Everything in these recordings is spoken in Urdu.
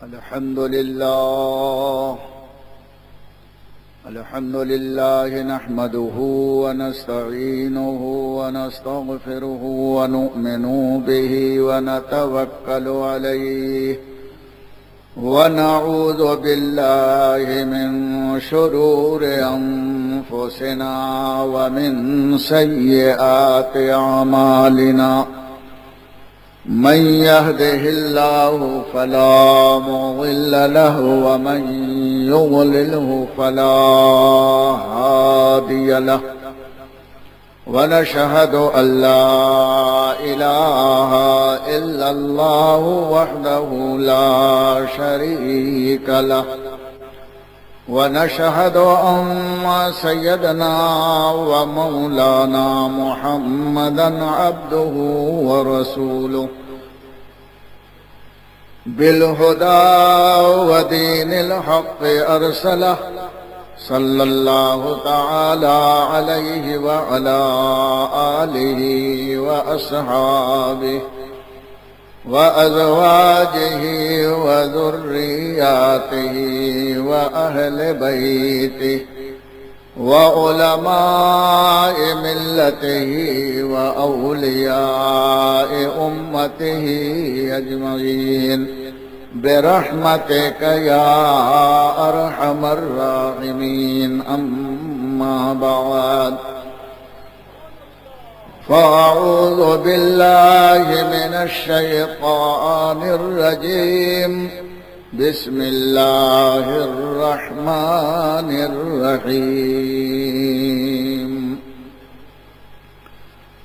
الحمد لله نحمده ونستعينه ونستغفره ونؤمن به ونتوكل عليه ونعوذ بالله من شرور أنفسنا ومن سيئات أعمالنا من يهده الله فلا مضل له ومن يضلله فلا هادي له ونشهد أن لا إله إلا الله وحده لا شريك له ونشهد أن سيدنا ومولانا محمدا عبده ورسوله بالهدى ودين الحق أرسله صلى الله تعالى عليه وعلى آله وأصحابه وأزواجه وذرياته وأهل بيته وعلماء ملته وأولياء أمته أجمعين برحمتك يا أرحم الراحمين. أما بعد فأعوذ بالله من الشيطان الرجيم. بسم الله الرحمن الرحيم.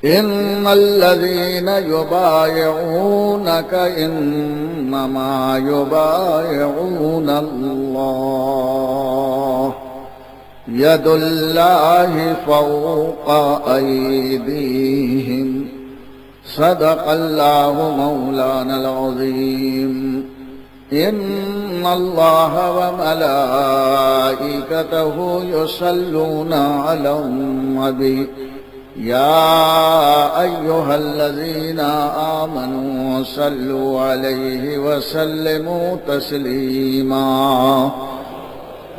إن الذين يبايعونك إنما يبايعون الله يد الله فوق أيديهم. صدق الله مولانا العظيم. إن الله وملائكته يصلون على النبي يا أيها الذين آمنوا صلوا عليه وسلموا تسليما.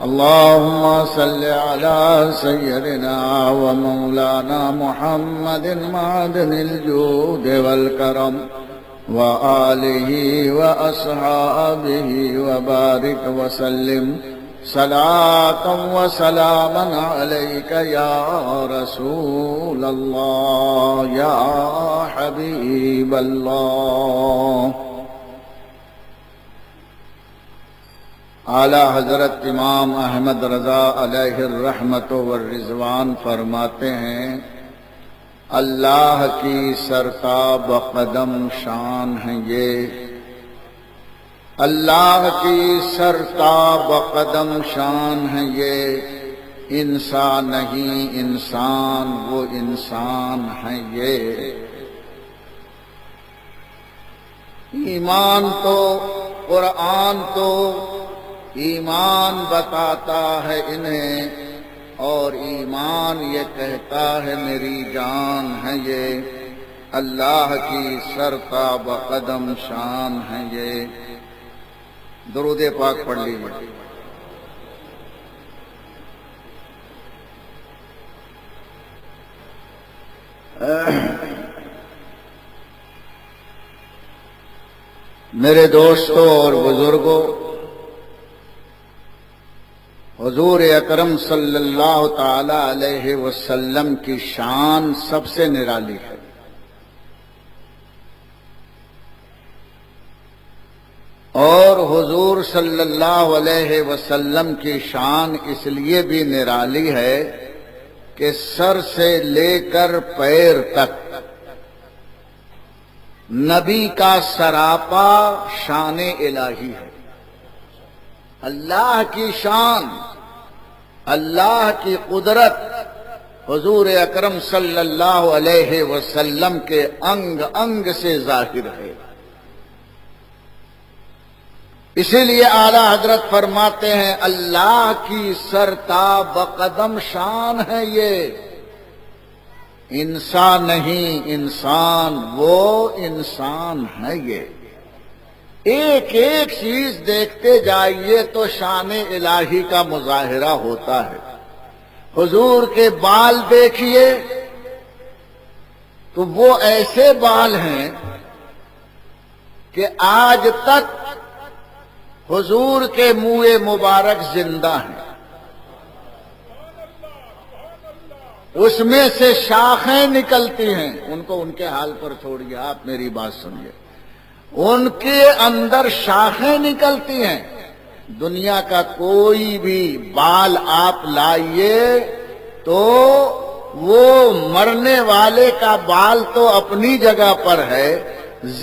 اللهم صل على سيدنا ومولانا محمد معدن الجود والكرم وآله وأصحابه وبارك وسلم صلاة وسلاما عليك يا رسول الله يا حبيب الله. اعلیٰ حضرت امام احمد رضا علیہ الرحمت والرضوان فرماتے ہیں اللہ کی سرتاب قدم شان ہے یہ، اللہ کی سرتاب قدم شان ہے یہ، انسان نہیں انسان وہ انسان ہے یہ. ایمان تو قرآن تو ایمان بتاتا ہے انہیں، اور ایمان یہ کہتا ہے میری جان ہے یہ، اللہ کی سرتاب قدم شان ہے یہ. درود پاک پڑھ لیجیے. میرے دوستوں اور بزرگوں، حضور اکرم صلی اللہ تعالی علیہ وسلم کی شان سب سے نرالی ہے. اور حضور صلی اللہ علیہ وسلم کی شان اس لیے بھی نرالی ہے کہ سر سے لے کر پیر تک نبی کا سراپا شان الہی ہے. اللہ کی شان، اللہ کی قدرت حضور اکرم صلی اللہ علیہ وسلم کے انگ انگ سے ظاہر ہے. اسی لیے اعلیٰ حضرت فرماتے ہیں اللہ کی سرتاب قدم شان ہے یہ، انسان نہیں انسان وہ انسان ہے یہ. ایک ایک چیز دیکھتے جائیے تو شان الہی کا مظاہرہ ہوتا ہے۔ حضور کے بال دیکھیے تو وہ ایسے بال ہیں کہ آج تک حضور کے منہ مبارک زندہ ہیں، اس میں سے شاخیں نکلتی ہیں، ان کو ان کے حال پر چھوڑیے، آپ میری بات سنیے، ان کے اندر شاخیں نکلتی ہیں۔ دنیا کا کوئی بھی بال آپ لائیے تو وہ مرنے والے کا بال تو اپنی جگہ پر ہے،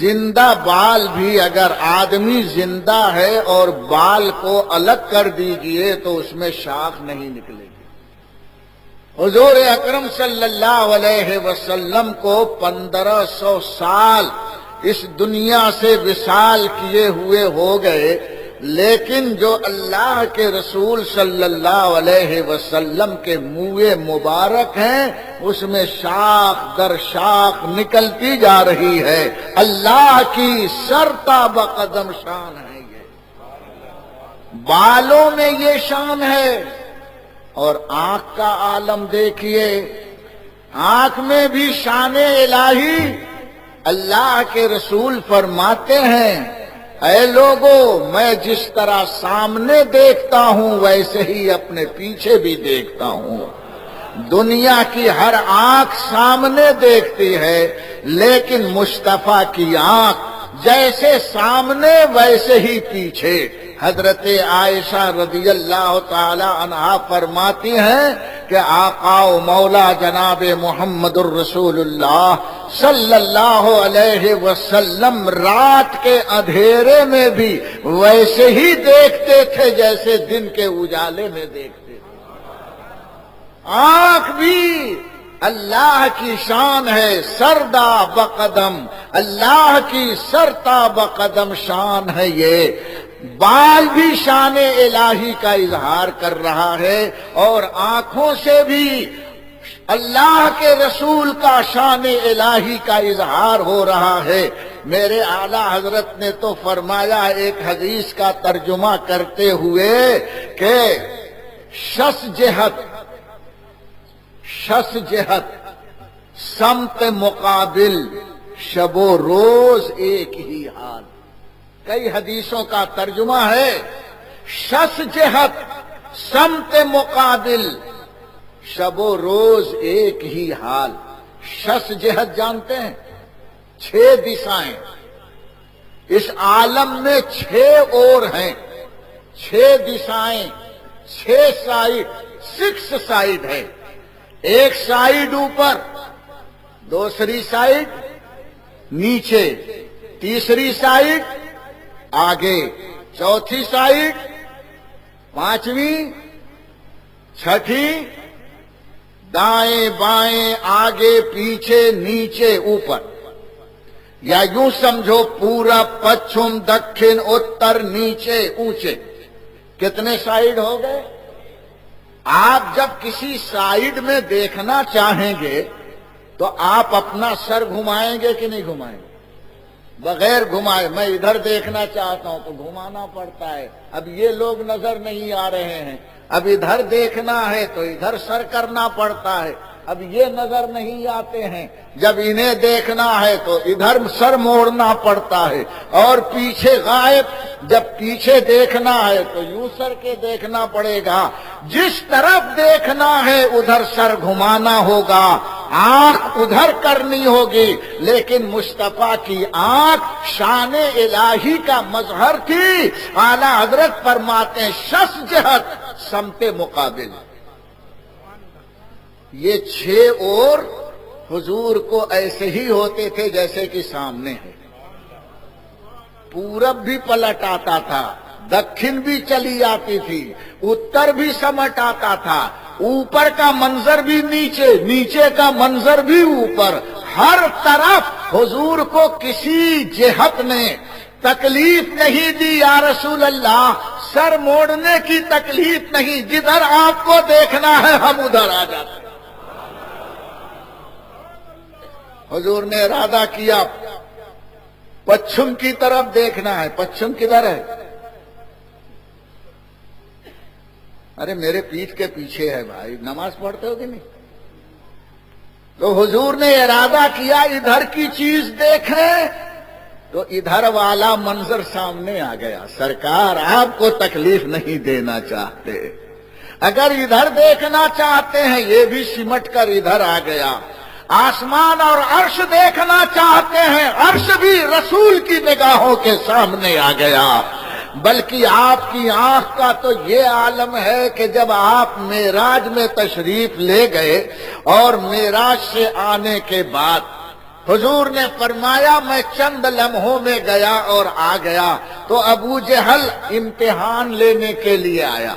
زندہ بال بھی اگر آدمی زندہ ہے اور بال کو الگ کر دیجئے تو اس میں شاخ نہیں نکلے گی۔ حضور اکرم صلی اللہ علیہ وسلم کو 1500 سال اس دنیا سے وصال کیے ہوئے ہو گئے، لیکن جو اللہ کے رسول صلی اللہ علیہ وسلم کے منہ مبارک ہیں اس میں شاخ در شاخ نکلتی جا رہی ہے۔ اللہ کی سرتا بقدم شان ہے، یہ بالوں میں یہ شان ہے۔ اور آنکھ کا عالم دیکھیے، آنکھ میں بھی شان الہی۔ اللہ کے رسول فرماتے ہیں، اے لوگو، میں جس طرح سامنے دیکھتا ہوں ویسے ہی اپنے پیچھے بھی دیکھتا ہوں۔ دنیا کی ہر آنکھ سامنے دیکھتی ہے، لیکن مصطفیٰ کی آنکھ جیسے سامنے ویسے ہی پیچھے۔ حضرت عائشہ رضی اللہ تعالی عنہا فرماتی ہیں کہ آقا و مولا جناب محمد الرسول اللہ صلی اللہ علیہ وسلم رات کے اندھیرے میں بھی ویسے ہی دیکھتے تھے جیسے دن کے اجالے میں دیکھتے تھے۔ آنکھ بھی اللہ کی شان ہے، سردا بقدم، اللہ کی سرتا بقدم شان ہے یہ۔ بال بھی شان الہی کا اظہار کر رہا ہے اور آنکھوں سے بھی اللہ کے رسول کا شان الہی کا اظہار ہو رہا ہے۔ میرے اعلیٰ حضرت نے تو فرمایا ایک حدیث کا ترجمہ کرتے ہوئے کہ شس جہت سمت مقابل شب و روز ایک ہی حال۔ کئی حدیثوں کا ترجمہ ہے شس جہت سمت مقابل شب و روز ایک ہی حال۔ شس جہت جانتے ہیں؟ 6 دشائیں، اس عالم میں 6 اور ہیں، 6 دشائیں، 6 سائڈ، 6 سائڈ ہے۔ ایک سائڈ اوپر، دوسری سائڈ نیچے، تیسری سائڈ آگے، چوتھی سائڈ، پانچویں، چھٹی، دائیں بائیں آگے پیچھے نیچے اوپر، یا یوں سمجھو پورا پچھم دکھن اتر نیچے اونچے۔ کتنے سائڈ ہو گئے؟ آپ جب کسی سائڈ میں دیکھنا چاہیں گے تو آپ اپنا سر گھمائیں گے کہ نہیں گھمائیں گے؟ بغیر گھمائے میں ادھر دیکھنا چاہتا ہوں تو گھمانا پڑتا ہے۔ اب یہ لوگ نظر نہیں آ رہے ہیں، اب ادھر دیکھنا ہے تو ادھر سر کرنا پڑتا ہے۔ اب یہ نظر نہیں آتے ہیں، جب انہیں دیکھنا ہے تو ادھر سر موڑنا پڑتا ہے، اور پیچھے غائب جب پیچھے دیکھنا ہے تو یوں سر کے دیکھنا پڑے گا۔ جس طرف دیکھنا ہے ادھر سر گھمانا ہوگا، آنکھ ادھر کرنی ہوگی، لیکن مصطفیٰ کی آنکھ شان الہی کا مظہر تھی۔ اعلیٰ حضرت فرماتے ہیں شس جہت سمت مقابل۔ یہ 6 اور حضور کو ایسے ہی ہوتے تھے جیسے کہ سامنے ہے۔ پورب بھی پلٹ آتا تھا، دکھن بھی چلی آتی تھی، اتر بھی سمٹ آتا تھا، اوپر کا منظر بھی نیچے، نیچے کا منظر بھی اوپر، ہر طرف حضور کو کسی جہت نے تکلیف نہیں دی۔ یا رسول اللہ، سر موڑنے کی تکلیف نہیں، جدھر آپ کو دیکھنا ہے ہم ادھر آ جاتے ہیں۔ حضور نے ارادہ کیا پچھم کی طرف دیکھنا ہے. پچھم کدھر ہے؟ ارے میرے پیٹھ کے پیچھے ہے بھائی. نماز پڑھتے ہو کہ نہیں؟ تو حضور نے ارادہ کیا ادھر کی چیز دیکھیں تو ادھر والا منظر سامنے آ گیا. سرکار آپ کو تکلیف نہیں دینا چاہتے. اگر ادھر دیکھنا چاہتے ہیں یہ بھی سمٹ کر ادھر آ گیا. آسمان اور عرش دیکھنا چاہتے ہیں عرش بھی رسول کی نگاہوں کے سامنے آ گیا. بلکہ آپ کی آنکھ کا تو یہ عالم ہے کہ جب آپ معراج میں تشریف لے گئے اور معراج سے آنے کے بعد حضور نے فرمایا میں چند لمحوں میں گیا اور آ گیا تو ابو جہل امتحان لینے کے لیے آیا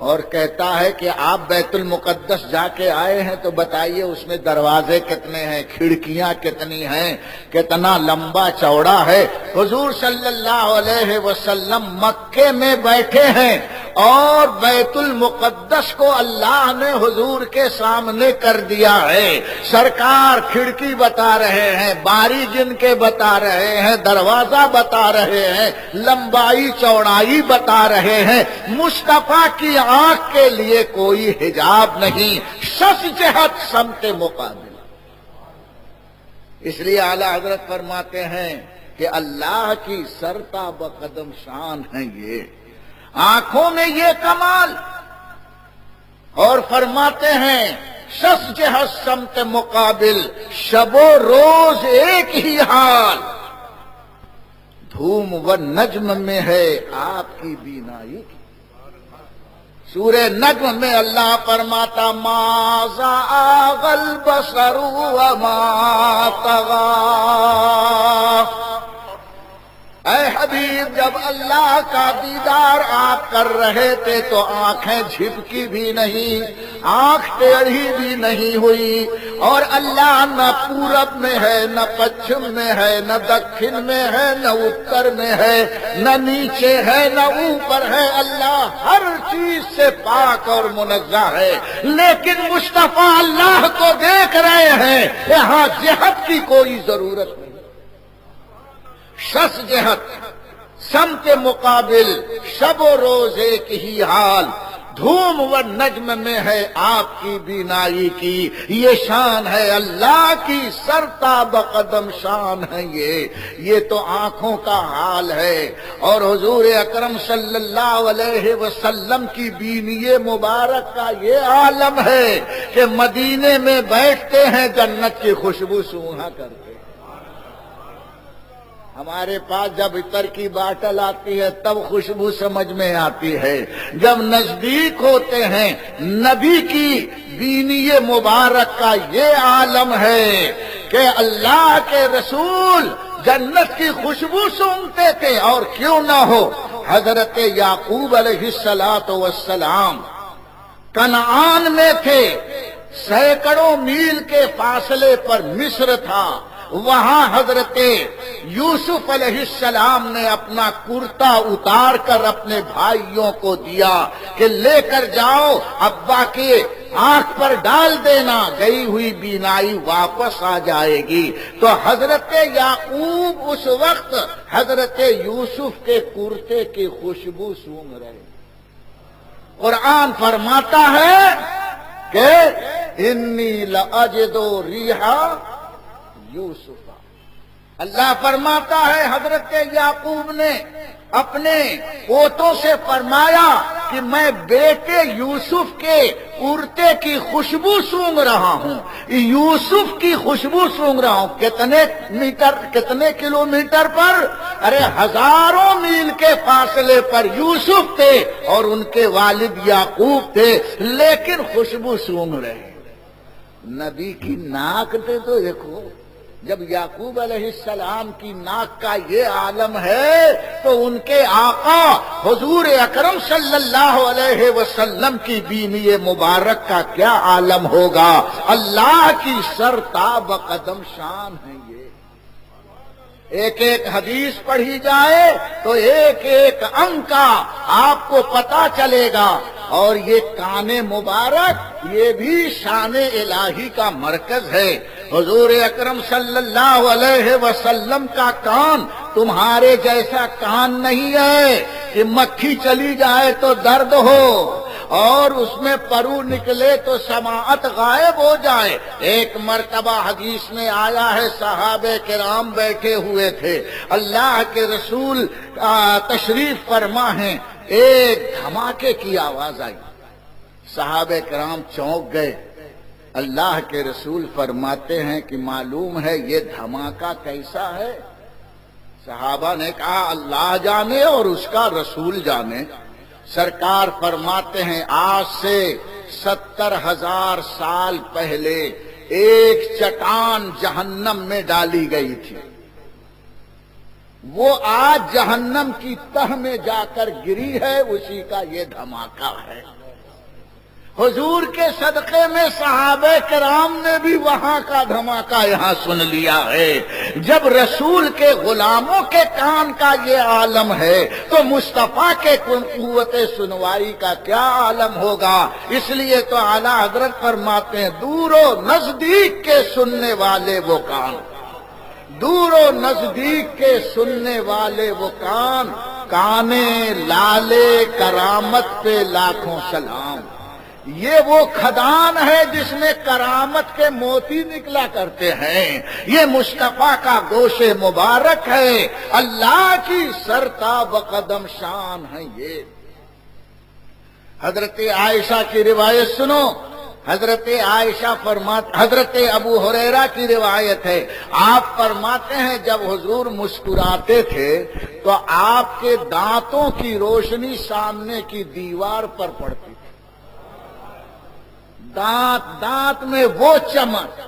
اور کہتا ہے کہ آپ بیت المقدس جا کے آئے ہیں تو بتائیے اس میں دروازے کتنے ہیں، کھڑکیاں کتنی ہیں، کتنا لمبا چوڑا ہے. حضور صلی اللہ علیہ وسلم مکے میں بیٹھے ہیں اور بیت المقدس کو اللہ نے حضور کے سامنے کر دیا ہے. سرکار کھڑکی بتا رہے ہیں، باری جن کے بتا رہے ہیں، دروازہ بتا رہے ہیں، لمبائی چوڑائی بتا رہے ہیں. مصطفیٰ کی آنکھ کے لیے کوئی حجاب نہیں، شش جہت سمت مقابل. اس لیے اعلی حضرت فرماتے ہیں کہ اللہ کی سرتا بقدم شان ہے یہ، آنکھوں میں یہ کمال. اور فرماتے ہیں شش جہت سمت مقابل، شب و روز ایک ہی حال. دھوم و نجم میں ہے آپ کی بینائی کی. سورہ نجم میں اللہ فرماتا ما زاغ البصر وما طغى. اے حبیب جب اللہ کا دیدار آپ کر رہے تھے تو آنکھیں جھپکی بھی نہیں، آنکھ ٹیڑھی بھی نہیں ہوئی. اور اللہ نہ پورب میں ہے، نہ پچھم میں ہے، نہ دکھن میں ہے، نہ اتر میں ہے، نہ نیچے ہے، نہ اوپر ہے. اللہ ہر چیز سے پاک اور منزہ ہے. لیکن مصطفیٰ اللہ کو دیکھ رہے ہیں، یہاں جہت کی کوئی ضرورت نہیں. شش جہت سمت مقابل، شب و روز ایک ہی حال. دھوم و نجم میں ہے آپ کی بینائی کی. یہ شان ہے اللہ کی سرتا بقدم شان ہے یہ تو آنکھوں کا حال ہے. اور حضور اکرم صلی اللہ علیہ وسلم کی بینی مبارک کا یہ عالم ہے کہ مدینے میں بیٹھتے ہیں جنت کی خوشبو سونگھا کرتے. ہمارے پاس جب عطر کی باٹل آتی ہے تب خوشبو سمجھ میں آتی ہے. جب نزدیک ہوتے ہیں نبی کی بینی مبارک کا یہ عالم ہے کہ اللہ کے رسول جنت کی خوشبو سونگتے تھے. اور کیوں نہ ہو، حضرت یعقوب علیہ السلام کنعان میں تھے، سینکڑوں میل کے فاصلے پر مصر تھا. وہاں حضرت یوسف علیہ السلام نے اپنا کرتا اتار کر اپنے بھائیوں کو دیا کہ لے کر جاؤ، ابا کے آنکھ پر ڈال دینا، گئی ہوئی بینائی واپس آ جائے گی. تو حضرت یعقوب اس وقت حضرت یوسف کے کرتے کی خوشبو سونگھ رہے. قرآن فرماتا ہے کہ انی لاجد ریحا یوسف. اللہ فرماتا ہے حضرت یعقوب نے اپنے پوتوں سے فرمایا کہ میں بیٹے یوسف کے کرتے کی خوشبو سونگھ رہا ہوں. یوسف کی خوشبو سونگھ رہا ہوں. کتنے کلومیٹر پر؟ ارے ہزاروں میل کے فاصلے پر یوسف تھے اور ان کے والد یعقوب تھے، لیکن خوشبو سونگھ رہے. نبی کی ناک پہ تو دیکھو، جب یعقوب علیہ السلام کی ناک کا یہ عالم ہے تو ان کے آقا حضور اکرم صلی اللہ علیہ وسلم کی بینی مبارک کا کیا عالم ہوگا. اللہ کی سرتاب قدم شان ہے یہ. ایک ایک حدیث پڑھی جائے تو ایک ایک انگ کا آپ کو پتا چلے گا. اور یہ کان مبارک یہ بھی شان الہی کا مرکز ہے. حضور اکرم صلی اللہ علیہ وسلم کا کان تمہارے جیسا کان نہیں ہے کہ مکھی چلی جائے تو درد ہو اور اس میں پرو نکلے تو سماعت غائب ہو جائے۔ ایک مرتبہ حدیث میں آیا ہے صحابہ کرام بیٹھے ہوئے تھے، اللہ کے رسول تشریف فرما ہیں، ایک دھماکے کی آواز آئی، صحابہ کرام چونک گئے۔ اللہ کے رسول فرماتے ہیں کہ معلوم ہے یہ دھماکہ کیسا ہے؟ صحابہ نے کہا اللہ جانے اور اس کا رسول جانے۔ سرکار فرماتے ہیں آج سے 70,000 سال پہلے ایک چٹان جہنم میں ڈالی گئی تھی، وہ آج جہنم کی تہ میں جا کر گری ہے، اسی کا یہ دھماکہ ہے۔ حضور کے صدقے میں صحابہ کرام نے بھی وہاں کا دھماکہ یہاں سن لیا ہے۔ جب رسول کے غلاموں کے کان کا یہ عالم ہے تو مصطفیٰ کے قوت سنوائی کا کیا عالم ہوگا؟ اس لیے تو اعلیٰ حضرت فرماتے ہیں دور و نزدیک کے سننے والے وہ کان، دور و نزدیک کے سننے والے وہ کان، کانے لالے کرامت پہ لاکھوں سلام۔ یہ وہ کھدان ہے جس میں کرامت کے موتی نکلا کرتے ہیں، یہ مصطفیٰ کا گوش مبارک ہے، اللہ کی سرتاب قدم شان ہے یہ۔ حضرت عائشہ کی روایت سنو، حضرت عائشہ حضرت ابو ہریرہ کی روایت ہے، آپ فرماتے ہیں جب حضور مسکراتے تھے تو آپ کے دانتوں کی روشنی سامنے کی دیوار پر پڑتی تھی، دانت میں وہ چمک،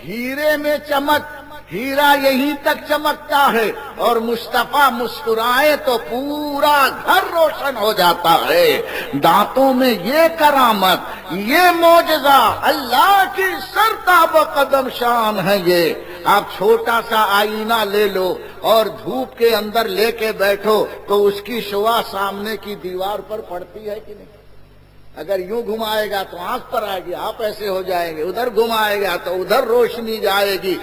ہیرے میں چمک، ہیرا یہیں تک چمکتا ہے اور مصطفیٰ مسکرائے تو پورا گھر روشن ہو جاتا ہے۔ دانتوں میں یہ کرامت، یہ معجزہ اللہ کی سرتاب قدم شان ہے یہ۔ آپ چھوٹا سا آئینہ لے لو اور دھوپ کے اندر لے کے بیٹھو تو اس کی شعاع سامنے کی دیوار پر پڑتی ہے کہ نہیں؟ اگر یوں گھمائے گا تو آنکھ پر آئے گی، آپ ایسے ہو جائیں گے، ادھر گھمائے گا تو ادھر روشنی جائے گی۔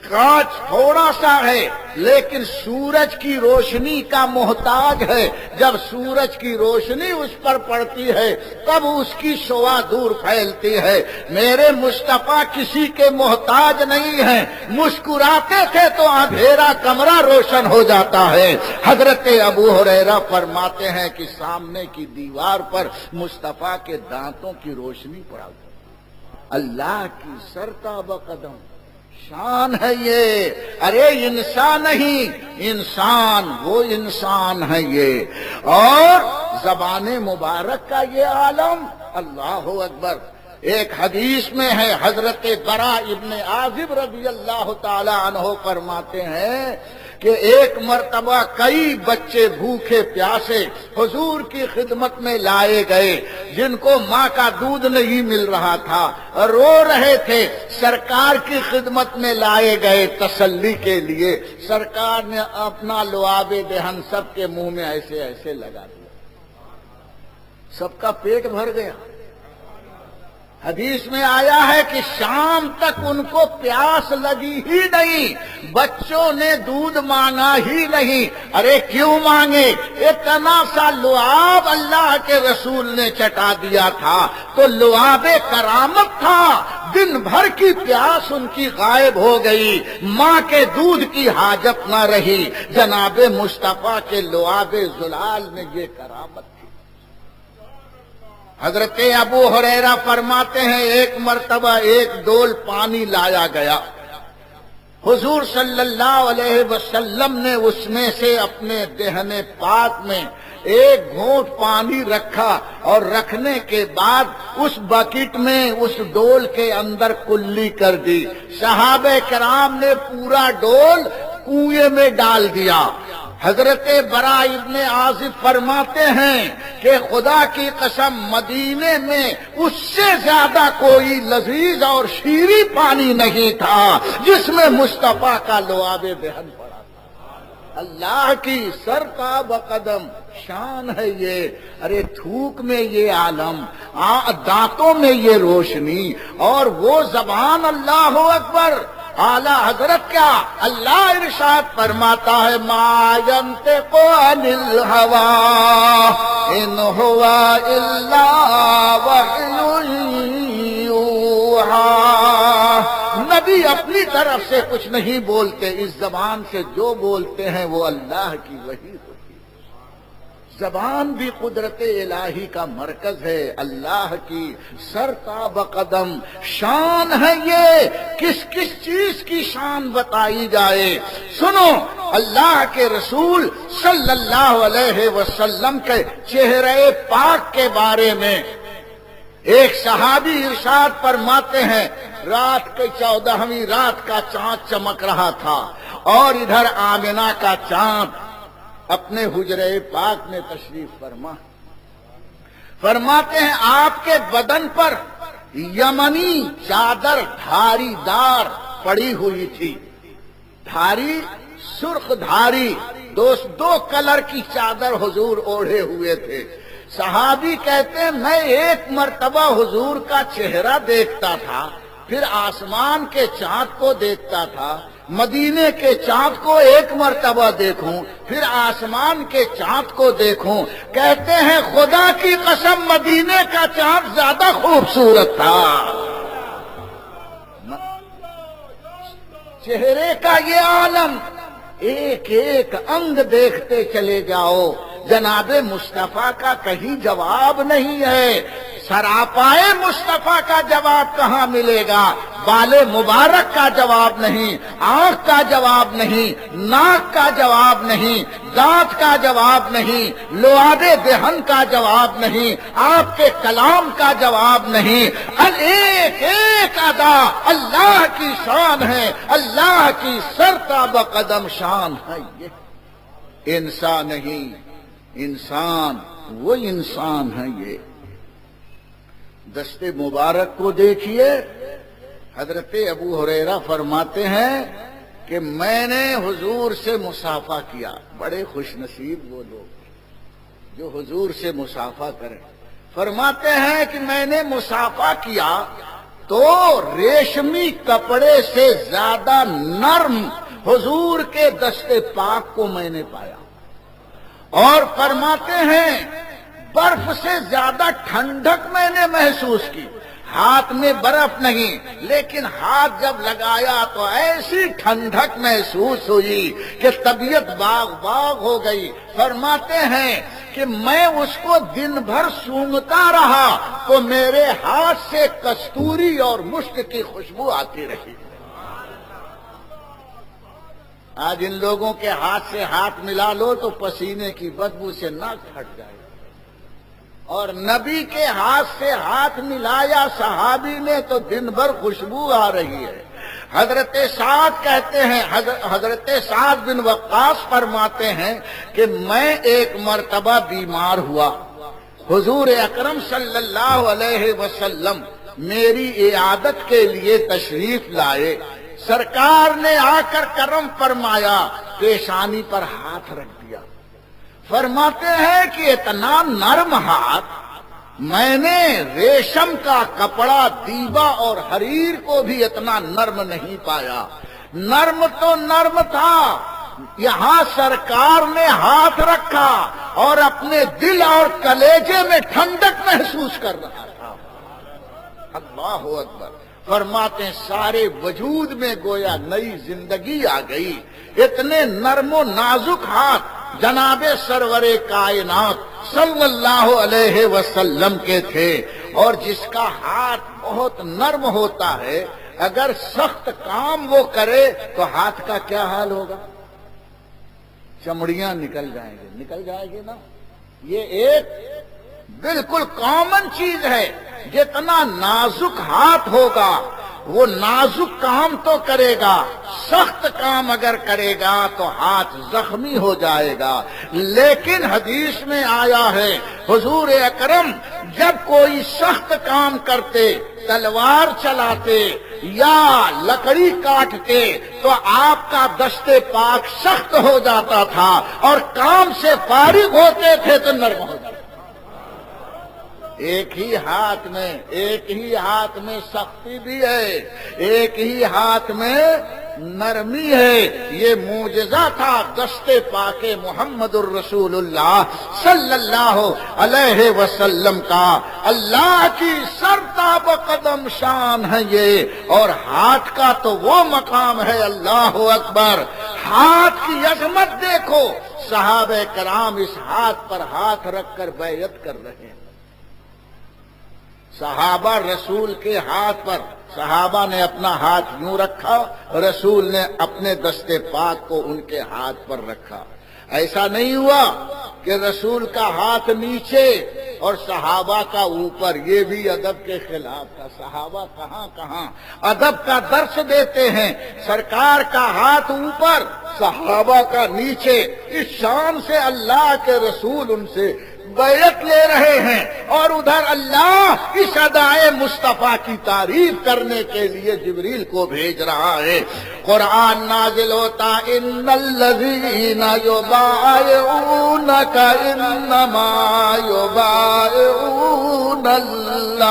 کانچ تھوڑا سا ہے لیکن سورج کی روشنی کا محتاج ہے، جب سورج کی روشنی اس پر پڑتی ہے تب اس کی شعاع دور پھیلتی ہے۔ میرے مصطفیٰ کسی کے محتاج نہیں ہیں، مسکراتے تھے تو اندھیرا کمرہ روشن ہو جاتا ہے۔ حضرت ابو ہریرہ فرماتے ہیں کہ سامنے کی دیوار پر مصطفیٰ کے دانتوں کی روشنی پڑا، اللہ کی سرتاب قدم شان ہے یہ۔ ارے انسان نہیں، انسان وہ انسان ہے یہ، اور زبان مبارک کا یہ عالم، اللہ اکبر۔ ایک حدیث میں ہے حضرت براء ابن عازب رضی اللہ تعالی عنہ فرماتے ہیں کہ ایک مرتبہ کئی بچے بھوکے پیاسے حضور کی خدمت میں لائے گئے، جن کو ماں کا دودھ نہیں مل رہا تھا، رو رہے تھے، سرکار کی خدمت میں لائے گئے تسلی کے لیے۔ سرکار نے اپنا لعاب دہن سب کے منہ میں ایسے ایسے لگا دیا، سب کا پیٹ بھر گیا۔ حدیث میں آیا ہے کہ شام تک ان کو پیاس لگی ہی نہیں، بچوں نے دودھ مانگا ہی نہیں۔ ارے کیوں مانگے؟ اتنا سا لعاب اللہ کے رسول نے چٹا دیا تھا تو لعاب کرامت تھا، دن بھر کی پیاس ان کی غائب ہو گئی، ماں کے دودھ کی حاجت نہ رہی۔ جناب مصطفیٰ کے لعاب زلال میں یہ کرامت تھی۔ حضرت ابو ہریرہ فرماتے ہیں ایک مرتبہ ایک ڈول پانی لایا گیا، حضور صلی اللہ علیہ وسلم نے اس میں سے اپنے دہن پاک میں ایک گھونٹ پانی رکھا اور رکھنے کے بعد اس بکٹ میں اس ڈول کے اندر کلی کر دی۔ صحابہ کرام نے پورا ڈول کنویں میں ڈال دیا۔ حضرت براء ابن عازب فرماتے ہیں کہ خدا کی قسم مدینے میں اس سے زیادہ کوئی لذیذ اور شیریں پانی نہیں تھا جس میں مصطفیٰ کا لعاب دہن پڑا تھا۔ اللہ کی سر تا بقدم شان ہے یہ. ارے تھوک میں یہ عالم، دانتوں میں یہ روشنی، اور وہ زبان اللہ اکبر. اعلی حضرت کیا اللہ ارشاد فرماتا ہے ما ينطق عن الهوى ان هو الا وحی یوحی. نبی اپنی طرف سے کچھ نہیں بولتے، اس زبان سے جو بولتے ہیں وہ اللہ کی وحی ہوتی ہے. زبان بھی قدرت الہی کا مرکز ہے، اللہ کی سر تا بقدم شان ہے یہ. کس کس چیز کی شان بتائی جائے؟ سنو، اللہ کے رسول صلی اللہ علیہ وسلم کے چہرے پاک کے بارے میں ایک صحابی ارشاد فرماتے ہیں رات کے 14ویں رات کا چاند چمک رہا تھا اور ادھر آمنہ کا چاند اپنے حجرے پاک میں تشریف فرماتے ہیں آپ کے بدن پر یمنی چادر دھاری دار پڑی ہوئی تھی. دھاری سرخ دھاری دو کلر کی چادر حضور اوڑھے ہوئے تھے. صحابی کہتے ہیں میں ایک مرتبہ حضور کا چہرہ دیکھتا تھا، پھر آسمان کے چاند کو دیکھتا تھا، مدینے کے چاند کو ایک مرتبہ دیکھوں، پھر آسمان کے چاند کو دیکھوں. کہتے ہیں خدا کی قسم مدینے کا چاند زیادہ خوبصورت تھا. چہرے کا یہ عالم، ایک ایک انگ دیکھتے چلے جاؤ. جناب مصطفیٰ کا کہیں جواب نہیں ہے. سراپائے مصطفیٰ کا جواب کہاں ملے گا؟ بال مبارک کا جواب نہیں، آنکھ کا جواب نہیں، ناک کا جواب نہیں، دانت کا جواب نہیں، لعاب دہن کا جواب نہیں، آپ کے کلام کا جواب نہیں. ایک ایک ادا اللہ کی شان ہے، اللہ کی سر تا بقدم شان ہے. یہ انسان نہیں، انسان وہ انسان ہے. یہ دست مبارک کو دیکھیے. حضرت ابو ہریرہ فرماتے ہیں کہ میں نے حضور سے مصافحہ کیا. بڑے خوش نصیب وہ لوگ جو حضور سے مصافحہ کریں. فرماتے ہیں کہ میں نے مصافحہ کیا تو ریشمی کپڑے سے زیادہ نرم حضور کے دست پاک کو میں نے پایا. اور فرماتے ہیں برف سے زیادہ ٹھنڈک میں نے محسوس کی. ہاتھ میں برف نہیں، لیکن ہاتھ جب لگایا تو ایسی ٹھنڈک محسوس ہوئی کہ طبیعت باغ باغ ہو گئی. فرماتے ہیں کہ میں اس کو دن بھر سونگھتا رہا تو میرے ہاتھ سے کستوری اور مشک کی خوشبو آتی رہی. آج ان لوگوں کے ہاتھ سے ہاتھ ملا لو تو پسینے کی بدبو سے ناک پھٹ جائے. اور نبی کے ہاتھ سے ہاتھ ملایا صحابی نے تو دن بھر خوشبو آ رہی ہے. حضرت سعد کہتے ہیں، حضرت سعد بن وقاص فرماتے ہیں کہ میں ایک مرتبہ بیمار ہوا. حضور اکرم صلی اللہ علیہ وسلم میری عیادت کے لیے تشریف لائے. سرکار نے آ کر کرم فرمایا، پیشانی پر ہاتھ رکھ دیا. فرماتے ہیں کہ اتنا نرم ہاتھ میں نے ریشم کا کپڑا دیبا اور حریر کو بھی اتنا نرم نہیں پایا. نرم تو نرم تھا، یہاں سرکار نے ہاتھ رکھا اور اپنے دل اور کلیجے میں ٹھنڈک محسوس کر رہا تھا. اللہ اکبر. فرماتے ہیں سارے وجود میں گویا نئی زندگی آ گئی. اتنے نرم و نازک ہاتھ جناب سرور کائنات صلی اللہ علیہ وسلم کے تھے. اور جس کا ہاتھ بہت نرم ہوتا ہے اگر سخت کام وہ کرے تو ہاتھ کا کیا حال ہوگا؟ چمڑیاں نکل جائیں گے نا. یہ ایک بالکل کامن چیز ہے. جتنا نازک ہاتھ ہوگا وہ نازک کام تو کرے گا، سخت کام اگر کرے گا تو ہاتھ زخمی ہو جائے گا. لیکن حدیث میں آیا ہے حضور اکرم جب کوئی سخت کام کرتے، تلوار چلاتے یا لکڑی کاٹتے تو آپ کا دست پاک سخت ہو جاتا تھا، اور کام سے فارغ ہوتے تھے تو نرم ہو جاتا تھا۔ ایک ہی ہاتھ میں سختی بھی ہے، ایک ہی ہاتھ میں نرمی ہے۔ یہ معجزہ تھا دست پاک محمد الرسول اللہ صلی اللہ علیہ وسلم کا۔ اللہ کی سرتاب قدم شان ہے یہ، اور ہاتھ کا تو وہ مقام ہے، اللہ اکبر۔ ہاتھ کی عظمت دیکھو، صحابہ کرام اس ہاتھ پر ہاتھ رکھ کر بیعت کر رہے ہیں۔ صحابہ رسول کے ہاتھ پر، صحابہ نے اپنا ہاتھ یوں رکھا، رسول نے اپنے دست پاک کو ان کے ہاتھ پر رکھا۔ ایسا نہیں ہوا کہ رسول کا ہاتھ نیچے اور صحابہ کا اوپر، یہ بھی ادب کے خلاف تھا۔ صحابہ کہاں ادب کا درس دیتے ہیں۔ سرکار کا ہاتھ اوپر، صحابہ کا نیچے، اس شان سے اللہ کے رسول ان سے بیعت لے رہے ہیں، اور ادھر اللہ اس ادائے مصطفیٰ کی تعریف کرنے کے لیے جبریل کو بھیج رہا ہے۔ قرآن نازل ہوتا، ان الذین یبایعونک انما یبایعون اللہ۔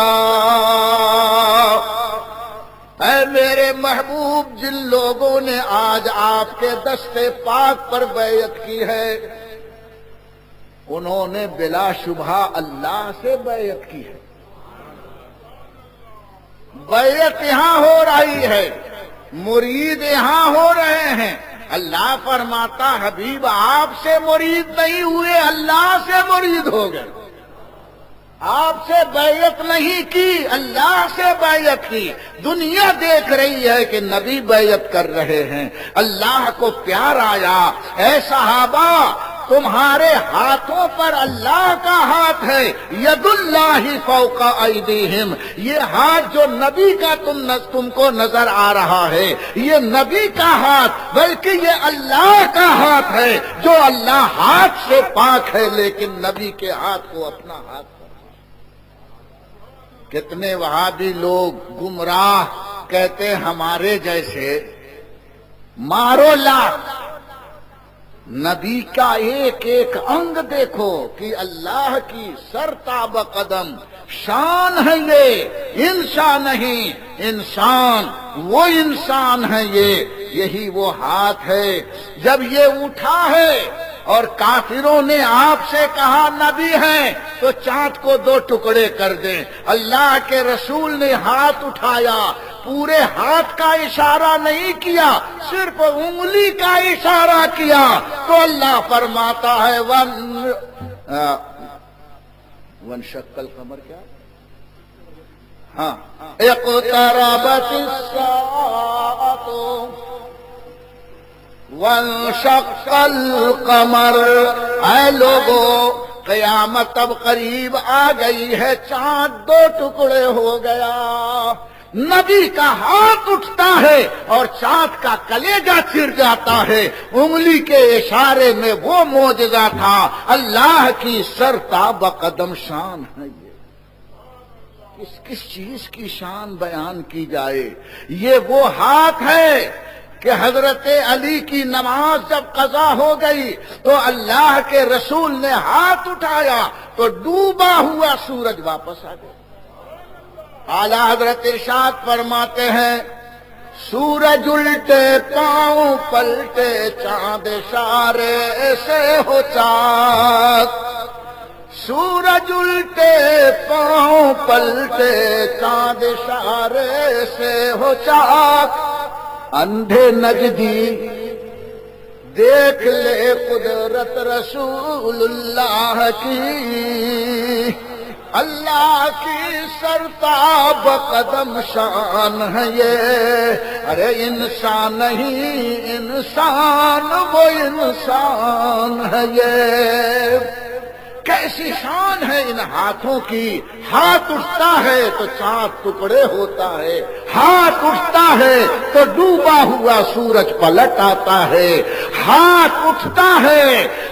اے میرے محبوب، جن لوگوں نے آج آپ کے دست پاک پر بیعت کی ہے، انہوں نے بلا شبہ اللہ سے بیعت کی ہے۔ بیعت یہاں ہو رہی ہے، مرید یہاں ہو رہے ہیں۔ اللہ فرماتا حبیب آپ سے مرید نہیں ہوئے، اللہ سے مرید ہو گئے۔ آپ سے بیعت نہیں کی، اللہ سے بیعت کی۔ دنیا دیکھ رہی ہے کہ نبی بیعت کر رہے ہیں، اللہ کو پیار آیا۔ اے صحابہ، تمہارے ہاتھوں پر اللہ کا ہاتھ ہے، ید اللہ فوق ایدیہم۔ یہ ہاتھ جو نبی کا تم کو نظر آ رہا ہے، یہ نبی کا ہاتھ بلکہ یہ اللہ کا ہاتھ ہے، جو اللہ ہاتھ سے پاک ہے لیکن نبی کے ہاتھ کو اپنا ہاتھ پر۔ کتنے وہابی لوگ گمراہ کہتے ہمارے جیسے، مارو لاٹ۔ نبی کا ایک ایک انگ دیکھو کہ اللہ کی سرتاب قدم شان ہے۔ یہ انسان نہیں، انسان وہ انسان ہے، یہی وہ ہاتھ ہے۔ جب یہ اٹھا ہے اور کافروں نے آپ سے کہا نبی ہیں تو چاند کو دو ٹکڑے کر دیں، اللہ کے رسول نے ہاتھ اٹھایا، پورے ہاتھ کا اشارہ نہیں کیا، صرف انگلی کا اشارہ کیا، تو اللہ فرماتا ہے ون شکل قمر، کیا ہاں اقتربت الساعۃ وانشق القمر۔ اے لوگو، قیامت اب قریب آ گئی ہے، چاند دو ٹکڑے ہو گیا۔ نبی کا ہاتھ اٹھتا ہے اور چاند کا کلیجہ چر جاتا ہے۔ انگلی کے اشارے میں وہ معجزہ تھا۔ اللہ کی سرتاب قدم شان ہے۔ یہ کس چیز کی شان بیان کی جائے؟ یہ وہ ہاتھ ہے کہ حضرت علی کی نماز جب قضا ہو گئی تو اللہ کے رسول نے ہاتھ اٹھایا تو ڈوبا ہوا سورج واپس آ گیا۔ اعلیٰ حضرت ارشاد فرماتے ہیں، سورج الٹے پاؤں پلٹے چاند اشارے سے ہو چاک۔ سورج الٹے پاؤں پلٹے چاند اشارے سے ہو چاک۔ اندھے نجدی دیکھ لے قدرت رسول اللہ کی، اللہ کی سرتاب قدم شان ہے یہ۔ ارے انسان نہیں، انسان وہ انسان ہے یہ۔ کیسی شان ہے ان ہاتھوں کی۔ ہاتھ اٹھتا ہے تو چاند ٹکڑے ہوتا ہے، ہاتھ اٹھتا ہے تو ڈوبا ہوا سورج پلٹ آتا ہے، ہاتھ اٹھتا ہے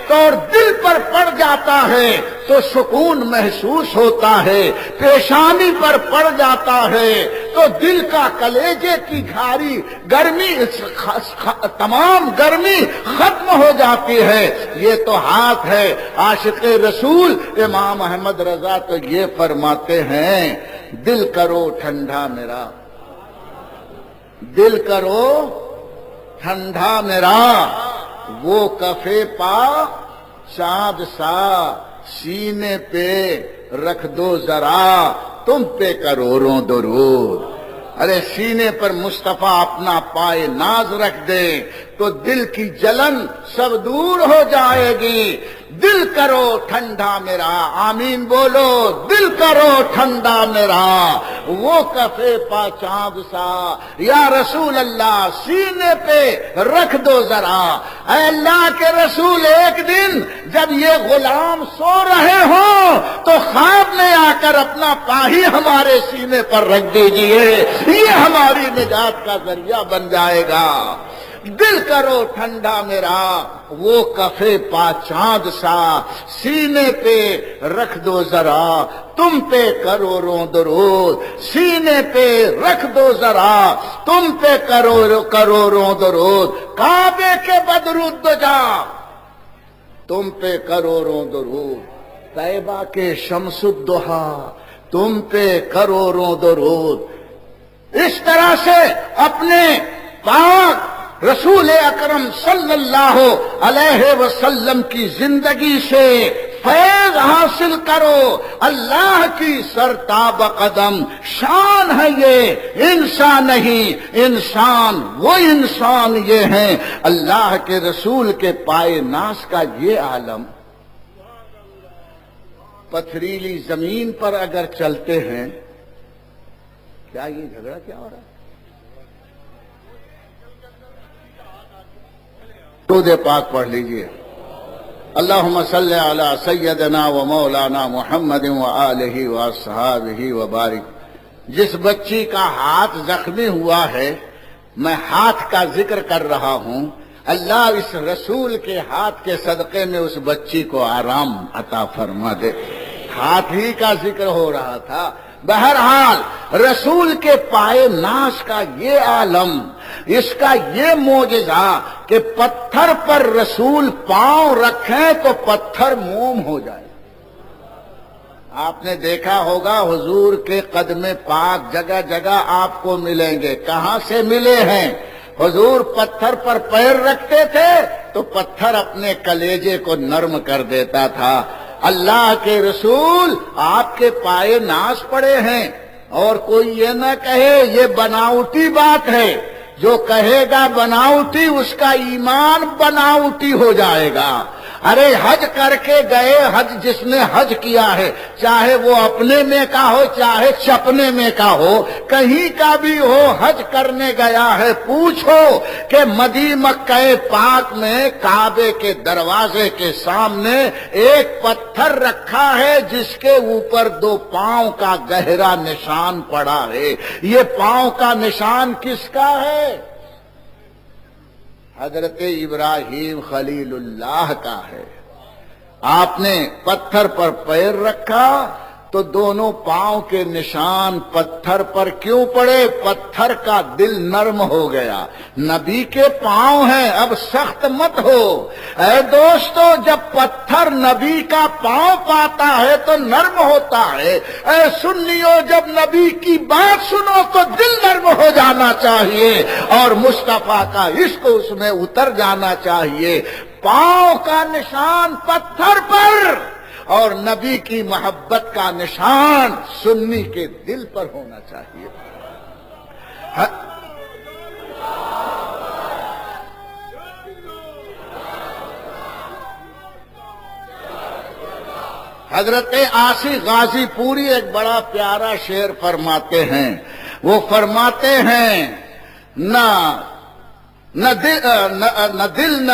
تو دل پر پڑ جاتا ہے تو سکون محسوس ہوتا ہے، پیشانی پر پڑ جاتا ہے تو تو دل کا کلیجے کی گھاری گرمی تمام گرمی ختم ہو جاتی ہے۔ یہ تو ہاتھ ہے۔ عاشق رسول امام احمد رضا تو یہ فرماتے ہیں، دل کرو ٹھنڈا میرا، دل کرو ٹھنڈا میرا، وہ کفے پا چاند سا، سینے پہ رکھ دو ذرا، تم پہ کروڑوں درود۔ ارے سینے پر مصطفیٰ اپنا پائے ناز رکھ دے تو دل کی جلن سب دور ہو جائے گی۔ دل کرو ٹھنڈا میرا، آمین بولو، دل کرو ٹھنڈا میرا، وہ کفے پا چاند سا، یا رسول اللہ سینے پہ رکھ دو ذرا۔ اے اللہ کے رسول، ایک دن جب یہ غلام سو رہے ہوں تو خواب میں آ کر اپنا پاہی ہمارے سینے پر رکھ دیجئے، یہ ہماری نجات کا ذریعہ بن جائے گا۔ دل کرو ٹھنڈا میرا، وہ کفے پا چاند سا، سینے پہ رکھ دو ذرا، تم پہ کروڑوں درود۔ سینے پہ رکھ دو ذرا، تم پہ کروڑوں درود۔ کعبے کے بدرالدجا، تم پہ کروڑوں درود۔ طیبہ کے شمس الضحیٰ، تم پہ کروڑوں درود۔ اس طرح سے اپنے پاک رسول اکرم صلی اللہ علیہ وسلم کی زندگی سے فیض حاصل کرو۔ اللہ کی سرتاب قدم شان ہے یہ، انسان نہیں، انسان وہ انسان یہ ہیں اللہ کے رسول کے پائے ناز کا یہ عالم۔ پتھریلی زمین پر اگر چلتے ہیں، کیا یہ جھگڑا کیا ہو رہا ہے؟ درود پاک پڑھ لیجئے۔ اللہم صلی علی سیدنا و مولانا محمد و آلہ و اصحابہ و بارک۔ جس بچی کا ہاتھ زخمی ہوا ہے، میں ہاتھ کا ذکر کر رہا ہوں، اللہ اس رسول کے ہاتھ کے صدقے میں اس بچی کو آرام عطا فرما دے۔ ہاتھ ہی کا ذکر ہو رہا تھا۔ بہرحال رسول کے پائے ناز کا یہ عالم، اس کا یہ معجزہ کہ پتھر پر رسول پاؤں رکھیں تو پتھر موم ہو جائے۔ آپ نے دیکھا ہوگا حضور کے قدم پاک جگہ جگہ آپ کو ملیں گے۔ کہاں سے ملے ہیں؟ حضور پتھر پر پیر رکھتے تھے تو پتھر اپنے کلیجے کو نرم کر دیتا تھا۔ اللہ کے رسول آپ کے پائے ناز پڑے ہیں، اور کوئی یہ نہ کہے یہ بناوٹی بات ہے۔ جو کہے گا بناوٹی، اس کا ایمان بناوٹی ہو جائے گا۔ ارے حج کر کے گئے، حج جس نے حج کیا ہے، چاہے وہ اپنے میں کا ہو چاہے چپنے میں کا ہو، کہیں کا بھی ہو، حج کرنے گیا ہے، پوچھو کہ مدی مکہ پاک میں کعبے کے دروازے کے سامنے ایک پتھر رکھا ہے جس کے اوپر 2 پاؤں کا گہرا نشان پڑا ہے۔ یہ پاؤں کا نشان کس کا ہے؟ حضرت ابراہیم خلیل اللہ کا ہے۔ آپ نے پتھر پر پیر رکھا تو دونوں پاؤں کے نشان پتھر پر کیوں پڑے؟ پتھر کا دل نرم ہو گیا۔ نبی کے پاؤں ہیں، اب سخت مت ہو۔ اے دوستو، جب پتھر نبی کا پاؤں پاتا ہے تو نرم ہوتا ہے۔ اے سنیو، جب نبی کی بات سنو تو دل نرم ہو جانا چاہیے اور مصطفیٰ کا عشق اس میں اتر جانا چاہیے۔ پاؤں کا نشان پتھر پر اور نبی کی محبت کا نشان سنی کے دل پر ہونا چاہیے۔ حضرت عاصی غازی پوری ایک بڑا پیارا شعر فرماتے ہیں۔ وہ فرماتے ہیں، نہ دل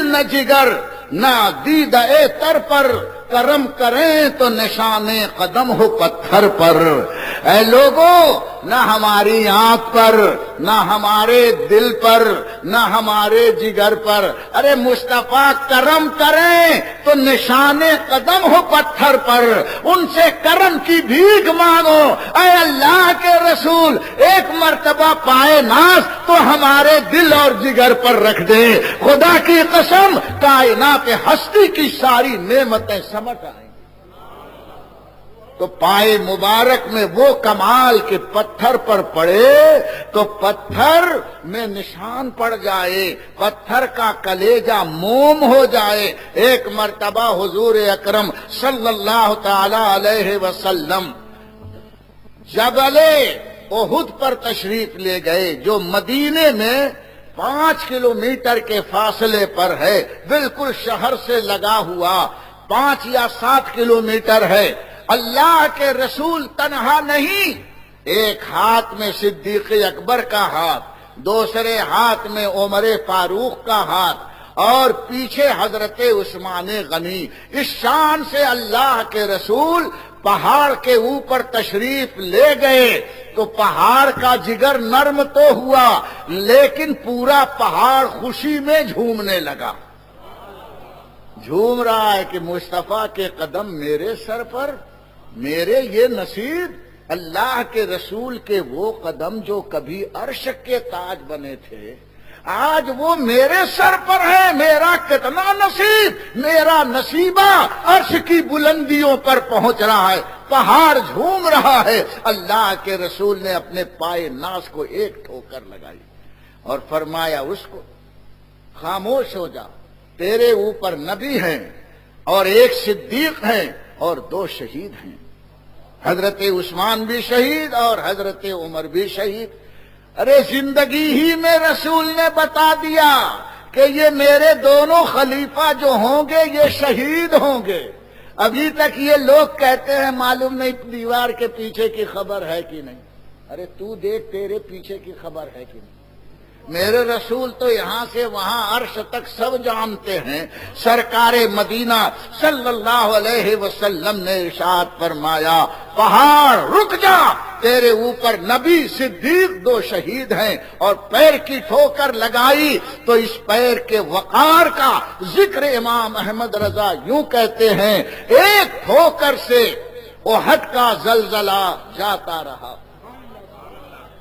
نہ جگر، نہ دید اے تر پر کرم کریں تو نشانے قدم ہو پتھر پر۔ اے لوگوں، نہ ہماری آنکھ پر، نہ ہمارے دل پر، نہ ہمارے جگر پر، ارے مصطفیٰ کرم کریں تو نشانے قدم ہو پتھر پر، ان سے کرم کی بھیک مانگو۔ اے اللہ کے رسول، ایک مرتبہ پائے ناز تو ہمارے دل اور جگر پر رکھ دے، خدا کی قسم کائنات ہستی کی ساری نعمتیں سمٹ آئیں۔ تو پائے مبارک میں وہ کمال کے پتھر پر پڑے تو پتھر میں نشان پڑ جائے، پتھر کا کلیجہ موم ہو جائے۔ ایک مرتبہ حضور اکرم صلی اللہ تعالی علیہ وسلم جبل احد پر تشریف لے گئے، جو مدینے میں 5 کلومیٹر کے فاصلے پر ہے، بالکل شہر سے لگا ہوا 5 یا 7 کلومیٹر ہے۔ اللہ کے رسول تنہا نہیں، ایک ہاتھ میں صدیق اکبر کا ہاتھ، دوسرے ہاتھ میں عمر فاروق کا ہاتھ، اور پیچھے حضرت عثمان غنی۔ اس شان سے اللہ کے رسول پہاڑ کے اوپر تشریف لے گئے تو پہاڑ کا جگر نرم تو ہوا، لیکن پورا پہاڑ خوشی میں جھومنے لگا، جھوم رہا ہے کہ مصطفیٰ کے قدم میرے سر پر، میرے یہ نصیب، اللہ کے رسول کے وہ قدم جو کبھی عرش کے تاج بنے تھے، آج وہ میرے سر پر ہے، میرا کتنا نصیب، میرا نصیبہ عرش کی بلندیوں پر پہنچ رہا ہے، پہاڑ جھوم رہا ہے۔ اللہ کے رسول نے اپنے پائے ناز کو ایک ٹھوکر لگائی اور فرمایا اس کو، خاموش ہو جا، تیرے اوپر نبی ہیں اور ایک صدیق ہیں اور 2 شہید ہیں، حضرت عثمان بھی شہید اور حضرت عمر بھی شہید۔ ارے زندگی ہی میں رسول نے بتا دیا کہ یہ میرے دونوں خلیفہ جو ہوں گے یہ شہید ہوں گے۔ ابھی تک یہ لوگ کہتے ہیں معلوم نہیں دیوار کے پیچھے کی خبر ہے کہ نہیں، ارے تو دیکھ تیرے پیچھے کی خبر ہے کہ نہیں۔ میرے رسول تو یہاں سے وہاں عرش تک سب جانتے ہیں۔ سرکار مدینہ صلی اللہ علیہ وسلم نے ارشاد فرمایا، پہاڑ رک جا، تیرے اوپر نبی صدیق 2 شہید ہیں، اور پیر کی ٹھوکر لگائی تو اس پیر کے وقار کا ذکر امام احمد رضا یوں کہتے ہیں، ایک ٹھوکر سے احد کا زلزلہ جاتا رہا،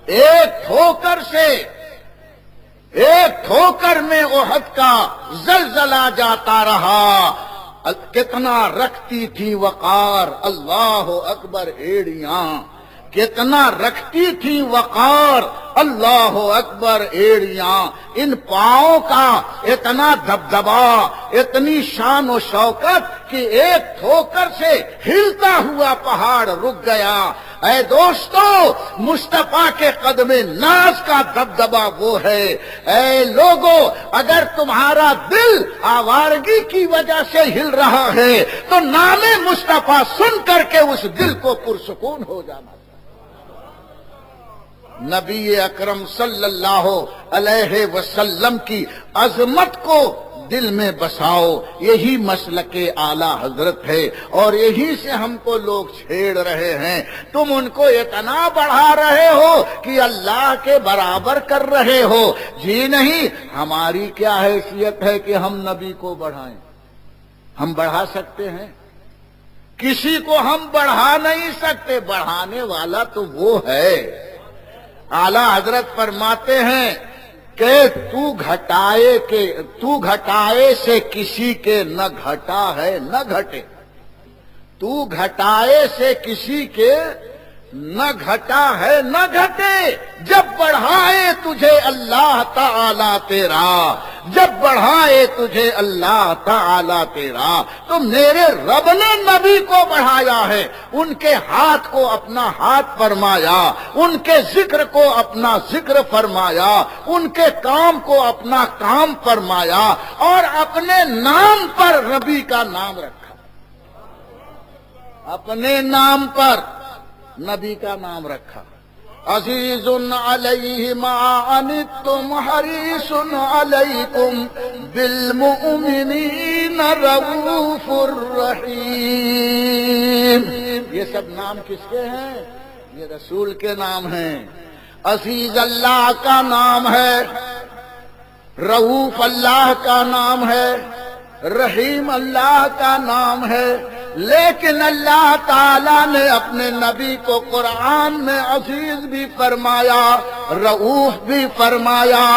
ایک ٹھوکر میں احد کا زلزلہ جاتا رہا۔ کتنا رکھتی تھی وقار، اللہ اکبر ایڑیاں، کتنا رکھتی تھی وقار، اللہ اکبر ایڑیاں، ان پاؤں کا اتنا دبدبا، اتنی شان و شوکت کہ ایک ٹھوکر سے ہلتا ہوا پہاڑ رک گیا۔ اے دوستو، مصطفیٰ کے قدم ناز کا دبدبا وہ ہے۔ اے لوگو، اگر تمہارا دل آوارگی کی وجہ سے ہل رہا ہے تو نام مصطفیٰ سن کر کے اس دل کو پرسکون ہو جانا۔ نبی اکرم صلی اللہ علیہ وسلم کی عظمت کو دل میں بساؤ، یہی مسلک اعلی حضرت ہے، اور یہی سے ہم کو لوگ چھیڑ رہے ہیں۔ تم ان کو اتنا بڑھا رہے ہو کہ اللہ کے برابر کر رہے ہو۔ جی نہیں، ہماری کیا حیثیت ہے کہ ہم نبی کو بڑھائیں؟ ہم بڑھا سکتے ہیں؟ کسی کو ہم بڑھا نہیں سکتے، بڑھانے والا تو وہ ہے۔ اعلی حضرت فرماتے ہیں کہ تو گھٹائے سے کسی کے نہ گھٹا ہے نہ گھٹے، تو گھٹائے سے کسی کے نہ گھٹا ہے نہ گھٹے، جب بڑھائے تجھے اللہ تعالی تیرا، جب بڑھائے تجھے اللہ تعالی تیرا۔ تو میرے رب نے نبی کو بڑھایا ہے، ان کے ہاتھ کو اپنا ہاتھ فرمایا، ان کے ذکر کو اپنا ذکر فرمایا، ان کے کام کو اپنا کام فرمایا، اور اپنے نام پر نبی کا نام رکھا، اپنے نام پر نبی کا نام رکھا۔ عزیز علیہ ما عنتم حریص علیکم بالمؤمنین رؤوف الرحیم۔ یہ سب نام کس کے ہیں؟ یہ رسول کے نام ہیں۔ عزیز اللہ کا نام ہے، رؤوف اللہ کا نام ہے، رحیم اللہ کا نام ہے، لیکن اللہ تعالیٰ نے اپنے نبی کو قرآن میں عزیز بھی فرمایا، رؤوف بھی فرمایا،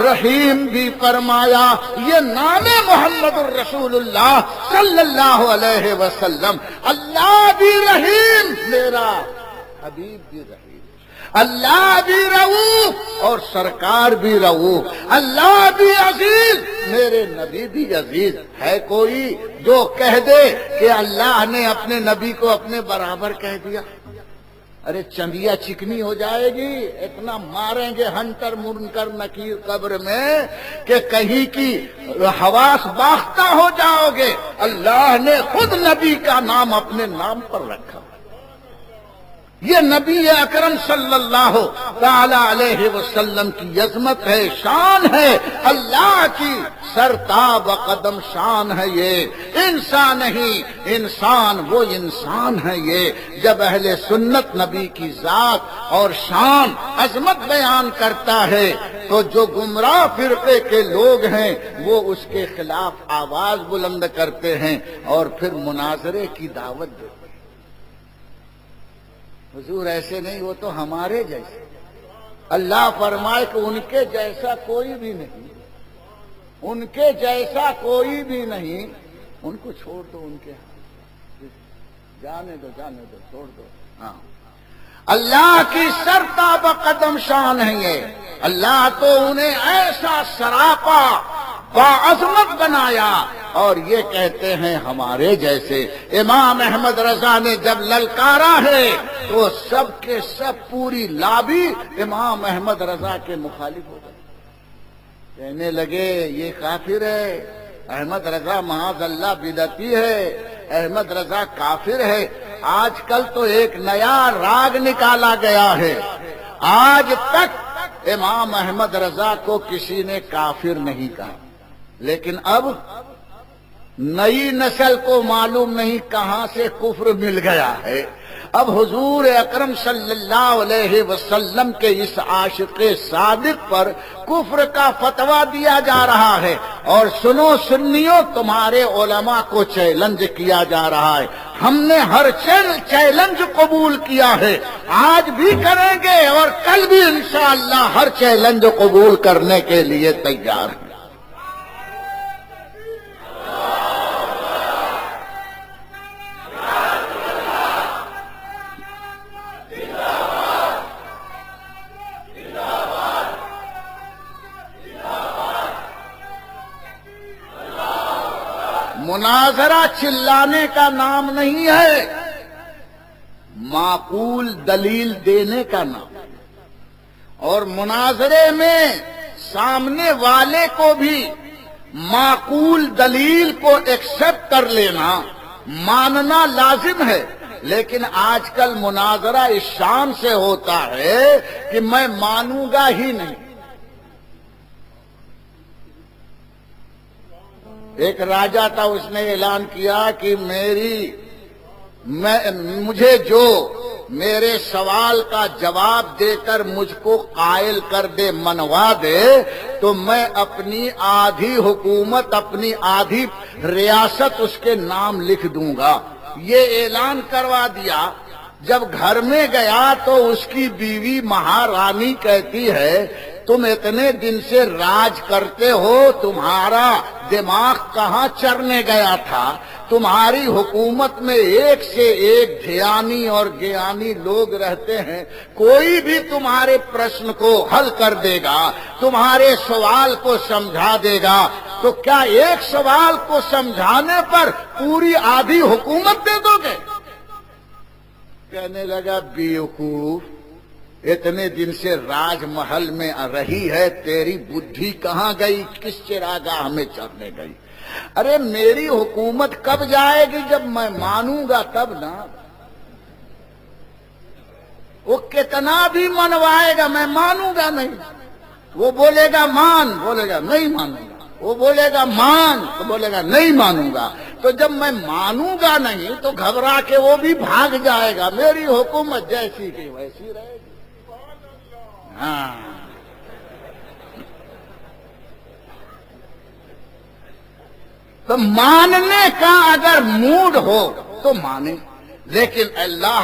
رحیم بھی فرمایا۔ یہ نام محمد الرسول اللہ صلی اللہ علیہ وسلم۔ اللہ بھی رحیم، میرا حبیب بھی رحیم، اللہ بھی رؤوف اور سرکار بھی رؤوف، اللہ بھی عزیز، میرے نبی بھی عزیز۔ ہے کوئی جو کہہ دے کہ اللہ نے اپنے نبی کو اپنے برابر کہہ دیا؟ ارے چندیا چکنی ہو جائے گی، اتنا ماریں گے ہنٹر منکر نکیر قبر میں کہ کہیں کی حواس باختہ ہو جاؤ گے۔ اللہ نے خود نبی کا نام اپنے نام پر رکھا۔ یہ نبی اکرم صلی اللہ تعالی علیہ وسلم کی عظمت ہے، شان ہے، اللہ کی سرتاب قدم شان ہے۔ یہ انسان نہیں، انسان وہ انسان ہے۔ یہ جب اہل سنت نبی کی ذات اور شان عظمت بیان کرتا ہے تو جو گمراہ فرقے کے لوگ ہیں وہ اس کے خلاف آواز بلند کرتے ہیں اور پھر مناظرے کی دعوت دیتے ہیں۔ حضور ایسے نہیں، وہ تو ہمارے جیسے۔ اللہ فرمائے کہ ان کے جیسا کوئی بھی نہیں، ان کے جیسا کوئی بھی نہیں۔ ان کو چھوڑ دو، ان کے جانے دو، جانے دو، چھوڑ دو۔ ہاں، اللہ کی سرتاب قدم شان ہے یہ۔ اللہ تو انہیں ایسا سراپا باعظمت بنایا اور یہ کہتے ہیں ہمارے جیسے۔ امام احمد رضا نے جب للکارا ہے تو سب کے سب پوری لابی امام احمد رضا کے مخالف ہو گئے، کہنے لگے یہ کافر ہے، احمد رضا معاذ اللہ بدعتی ہے، احمد رضا کافر ہے۔ آج کل تو ایک نیا راگ نکالا گیا ہے، آج تک امام احمد رضا کو کسی نے کافر نہیں کہا، لیکن اب نئی نسل کو معلوم نہیں کہاں سے کفر مل گیا ہے۔ اب حضور اکرم صلی اللہ علیہ وسلم کے اس عاشق صادق پر کفر کا فتویٰ دیا جا رہا ہے، اور سنو سنیوں، تمہارے علماء کو چیلنج کیا جا رہا ہے۔ ہم نے ہر چیلنج قبول کیا ہے، آج بھی کریں گے اور کل بھی انشاءاللہ ہر چیلنج قبول کرنے کے لیے تیار ہیں۔ مناظرہ چلانے کا نام نہیں ہے، معقول دلیل دینے کا نام، اور مناظرے میں سامنے والے کو بھی معقول دلیل کو ایکسپٹ کر لینا، ماننا لازم ہے۔ لیکن آج کل مناظرہ اس شان سے ہوتا ہے کہ میں مانوں گا ہی نہیں۔ ایک راجا تھا، اس نے اعلان کیا کہ مجھے جو میرے سوال کا جواب دے کر مجھ کو قائل کر دے، منوا دے، تو میں اپنی آدھی حکومت، اپنی آدھی ریاست اس کے نام لکھ دوں گا۔ یہ اعلان کروا دیا۔ جب گھر میں گیا تو اس کی بیوی مہارانی کہتی ہے تم اتنے دن سے راج کرتے ہو، تمہارا دماغ کہاں چرنے گیا تھا؟ تمہاری حکومت میں ایک سے ایک دھیانی اور گیانی لوگ رہتے ہیں، کوئی بھی تمہارے پرشن کو حل کر دے گا، تمہارے سوال کو سمجھا دے گا، تو کیا ایک سوال کو سمجھانے پر پوری آدھی حکومت دے دو گے؟ کہنے لگا بیوقوف، اتنے دن سے راج محل میں رہی ہے، تیری بدھی کہاں گئی؟ کس چراگاہ میں چڑھنے گئی؟ ارے میری حکومت کب جائے گی؟ جب میں مانوں گا تب نا۔ وہ کتنا بھی منوائے گا میں مانوں گا نہیں. وہ بولے گا مان، بولے گا نہیں مانوں گا. وہ بولے گا مان تو بولے گا نہیں مانوں گا. تو جب میں مانوں گا نہیں تو گھبرا کے وہ بھی بھاگ جائے گا. میری حکومت جیسی کی ویسی رہے گی. ہاں تو ماننے کا اگر موڈ ہو تو مانے، لیکن اللہ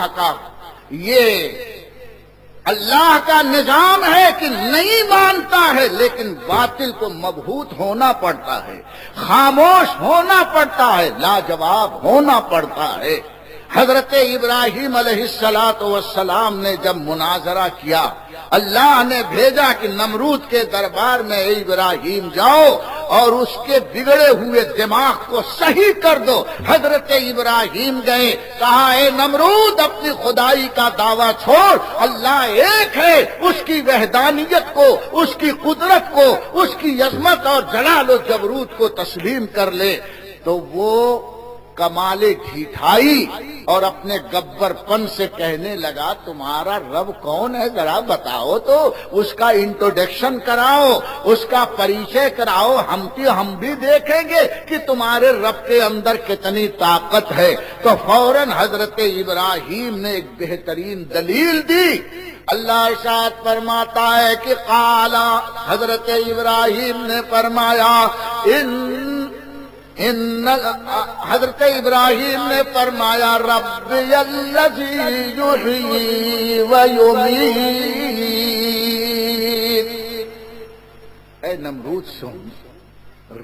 کا نظام ہے کہ نہیں مانتا ہے، لیکن باطل کو مبہوت ہونا پڑتا ہے، خاموش ہونا پڑتا ہے، لاجواب ہونا پڑتا ہے. حضرت ابراہیم علیہ السلام نے جب مناظرہ کیا، اللہ نے بھیجا کہ نمرود کے دربار میں اے ابراہیم جاؤ اور اس کے بگڑے ہوئے دماغ کو صحیح کر دو. حضرت ابراہیم گئے، کہا اے نمرود اپنی خدائی کا دعویٰ چھوڑ، اللہ ایک ہے، اس کی وحدانیت کو، اس کی قدرت کو، اس کی عظمت اور جلال و جبروت کو تسلیم کر لے. تو وہ کمال ڈھیٹھائی اور اپنے گبر پن سے کہنے لگا تمہارا رب کون ہے ذرا بتاؤ تو، اس کا انٹروڈکشن کراؤ، اس کا پریچے کراؤ، ہم بھی دیکھیں گے کہ تمہارے رب کے اندر کتنی طاقت ہے. تو فوراً حضرت ابراہیم نے ایک بہترین دلیل دی. اللہ ارشاد فرماتا ہے کہ قال، حضرت ابراہیم نے فرمایا حضرت ابراہیم نے فرمایا ربی الذی یحیی و یمیت. اے نمرود سن،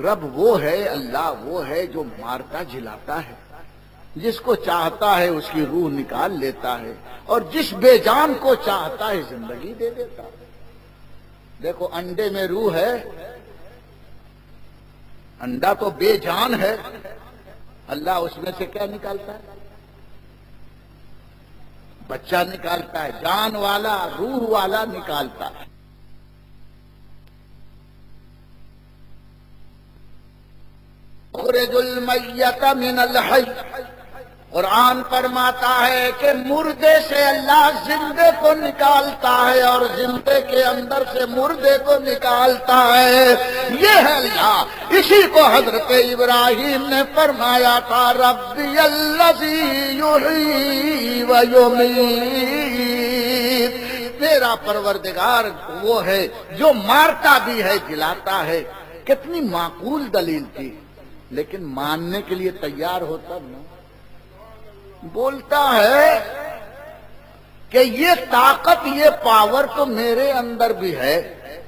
رب وہ ہے، اللہ وہ ہے جو مارتا جلاتا ہے، جس کو چاہتا ہے اس کی روح نکال لیتا ہے، اور جس بے جان کو چاہتا ہے زندگی دے دیتا ہے. دیکھو انڈے میں روح ہے، انڈا تو بے جان ہے، اللہ اس میں سے کیا نکالتا ہے؟ بچہ نکالتا ہے، جان والا روح والا نکالتا ہے. یخرج المیت من الحی، قرآن فرماتا ہے کہ مردے سے اللہ زندے کو نکالتا ہے اور زندے کے اندر سے مردے کو نکالتا ہے. یہ ہے اللہ. اسی کو حضرت ابراہیم نے فرمایا تھا ربی الذی یحیی و یمیت، میرا پروردگار وہ ہے جو مارتا بھی ہے جلاتا ہے. کتنی معقول دلیل تھی، لیکن ماننے کے لیے تیار ہوتا نہیں. بولتا ہے کہ یہ طاقت، یہ پاور تو میرے اندر بھی ہے،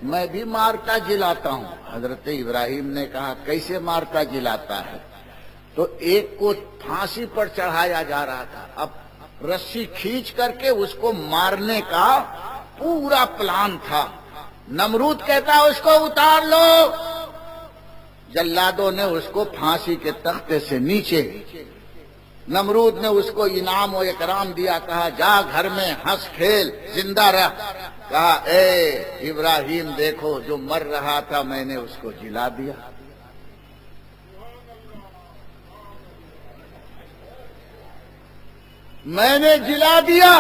میں بھی مارتا جلاتا ہوں. حضرت ابراہیم نے کہا کیسے مارتا جلاتا ہے؟ تو ایک کو پھانسی پر چڑھایا جا رہا تھا، اب رسی کھینچ کر کے اس کو مارنے کا پورا پلان تھا. نمرود کہتا اس کو اتار لو. جلادوں نے اس کو پھانسی کے تختے سے نیچے، نمرود نے اس کو انعام و اکرام دیا، کہا جا گھر میں ہنس کھیل زندہ رہ. کہا اے ابراہیم دیکھو جو مر رہا تھا میں نے اس کو جلا دیا. میں نے جلا دیا.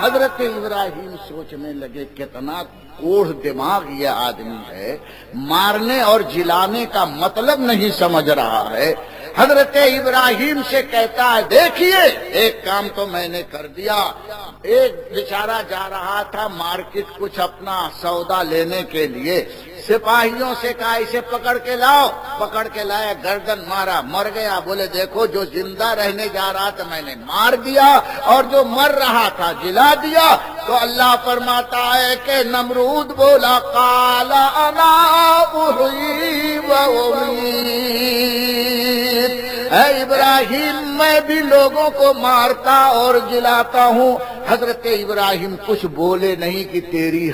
حضرت ابراہیم سوچنے لگے کتنا کوڑھ دماغ یہ آدمی ہے، مارنے اور جلانے کا مطلب نہیں سمجھ رہا ہے. حضرت ابراہیم سے کہتا ہے دیکھیے ایک کام تو میں نے کر دیا. ایک بیچارہ جا رہا تھا مارکیٹ کچھ اپنا سودا لینے کے لیے، سپاہیوں سے کہا اسے پکڑ کے لاؤ. پکڑ کے لایا، گردن مارا، مر گیا. بولے دیکھو جو زندہ رہنے جا رہا تھا میں نے مار دیا اور جو مر رہا تھا جلا دیا. تو اللہ فرماتا ہے کہ نمرود بولا قال انا احیی و امیت، اے ابراہیم میں بھی لوگوں کو مارتا اور جلاتا ہوں. حضرت ابراہیم کچھ بولے نہیں کہ تیری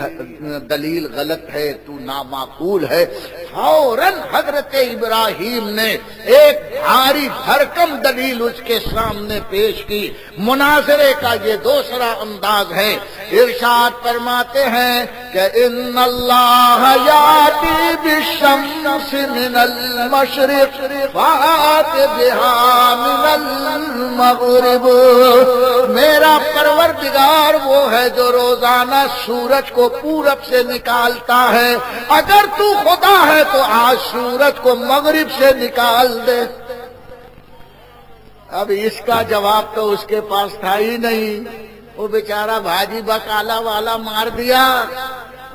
دلیل غلط ہے، تو نامعقول ہے. فوراً حضرت ابراہیم نے ایک بھاری بھرکم دلیل اس کے سامنے پیش کی. مناظرے کا یہ دوسرا انداز ہے. ارشاد فرماتے ہیں کہ ان اللہ یاتی الشمس من المشرق فات بها من المغرب، میرا پروردگار وہ ہے جو روزانہ سورج کو پورب سے نکالتا ہے، اگر تو خدا ہے تو آج سورج کو مغرب سے نکال دے۔ اب اس کا جواب تو اس کے پاس تھا ہی نہیں، وہ بیچارہ بھاجی بکالا والا مار دیا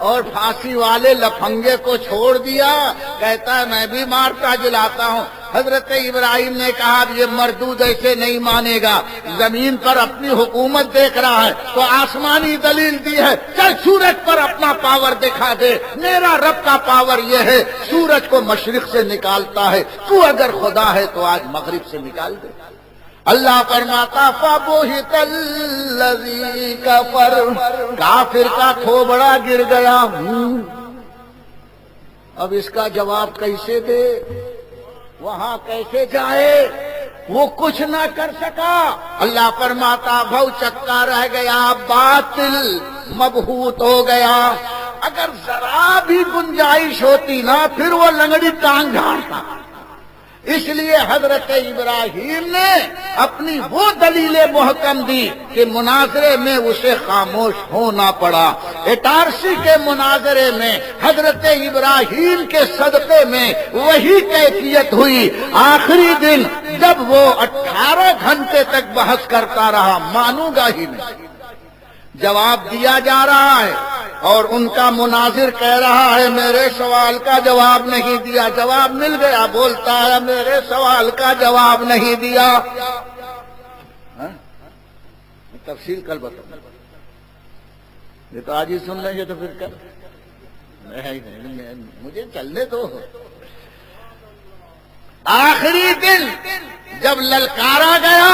اور پھانسی والے لفنگے کو چھوڑ دیا، کہتا ہے میں بھی مارتا جلاتا ہوں۔ حضرت ابراہیم نے کہا یہ مردود ایسے نہیں مانے گا، زمین پر اپنی حکومت دیکھ رہا ہے تو آسمانی دلیل دی ہے، چل سورج پر اپنا پاور دکھا دے، میرا رب کا پاور یہ ہے سورج کو مشرق سے نکالتا ہے، تو اگر خدا ہے تو آج مغرب سے نکال دے۔ اللہ فرماتا فَبُهِتَ الَّذِي كَفَرَ، کافر کا تھوبڑا گر گیا۔ اب اس کا جواب کیسے دے، وہاں کیسے جائے، وہ کچھ نہ کر سکا۔ اللہ فرماتا بھو چکا رہ گیا، باطل مبہوت ہو گیا۔ اگر ذرا بھی گنجائش ہوتی نا پھر وہ لنگڑی ٹانگ جھاڑتا۔ اس لیے حضرت ابراہیم نے اپنی وہ دلیل محکم دی کہ مناظرے میں اسے خاموش ہونا پڑا۔ اٹارسی کے مناظرے میں حضرت ابراہیم کے صدقے میں وہی کیفیت ہوئی۔ آخری دن جب وہ 18 گھنٹے تک بحث کرتا رہا، مانوں گا ہی نہیں، جواب دیا جا رہا ہے اور ان کا مناظر کہہ رہا ہے میرے سوال کا جواب نہیں دیا، جواب مل گیا، بولتا ہے میرے سوال کا جواب نہیں دیا۔ تفصیل کل بتاؤں، یہ تو آج ہی سن لیں گے تو پھر کل مجھے چلنے دو۔ آخری دن جب للکارا گیا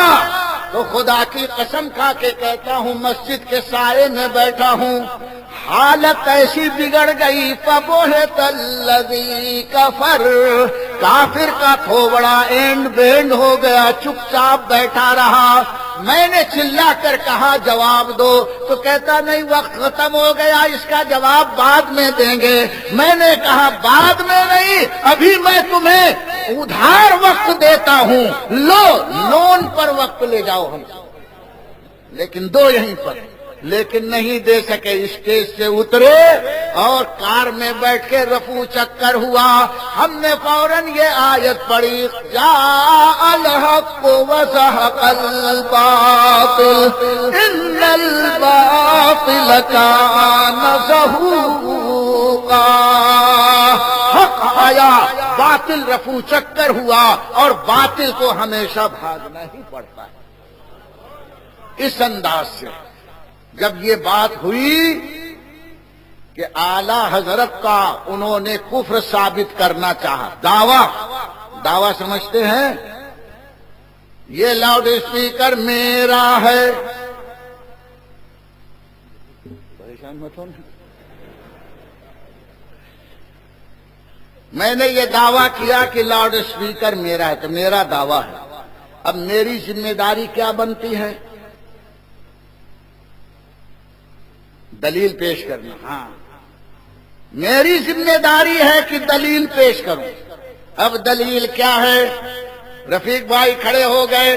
تو خدا کی قسم کھا کے کہتا ہوں مسجد کے سائے میں بیٹھا ہوں، حالت ایسی بگڑ گئی فَبُهِتَ الَّذِي كَفَرَ، کافر کا تھوبڑا اینڈ بینڈ ہو گیا، چپ چاپ بیٹھا رہا۔ میں نے چلا کر کہا جواب دو تو کہتا نہیں وقت ختم ہو گیا، اس کا جواب بعد میں دیں گے۔ میں نے کہا بعد میں نہیں، ابھی میں تمہیں ادھار وقت دیتا ہوں، لو لون پر وقت لے جاؤ ہم، لیکن دو یہیں پر، لیکن نہیں دے سکے۔ اسٹیج سے اترے اور کار میں بیٹھ کے رفو چکر ہوا۔ ہم نے فوراً یہ آیت پڑھی جاء الحق وزهق الباطل ان الباطل كان زهوقا، حق آیا، باطل رفو چکر ہوا اور باطل کو ہمیشہ بھاگنا ہی پڑتا ہے۔ اس انداز سے جب یہ بات ہوئی کہ اعلی حضرت کا انہوں نے کفر ثابت کرنا چاہا، دعویٰ سمجھتے ہیں یہ لاؤڈ اسپیکر میرا ہے، پریشان مت ہونا، میں نے یہ دعویٰ کیا کہ لاؤڈ اسپیکر میرا ہے تو میرا دعویٰ ہے، اب میری ذمہ داری کیا بنتی ہے؟ دلیل پیش کرنا۔ ہاں میری ذمہ داری ہے کہ دلیل پیش کروں۔ اب دلیل کیا ہے؟ رفیق بھائی کھڑے ہو گئے،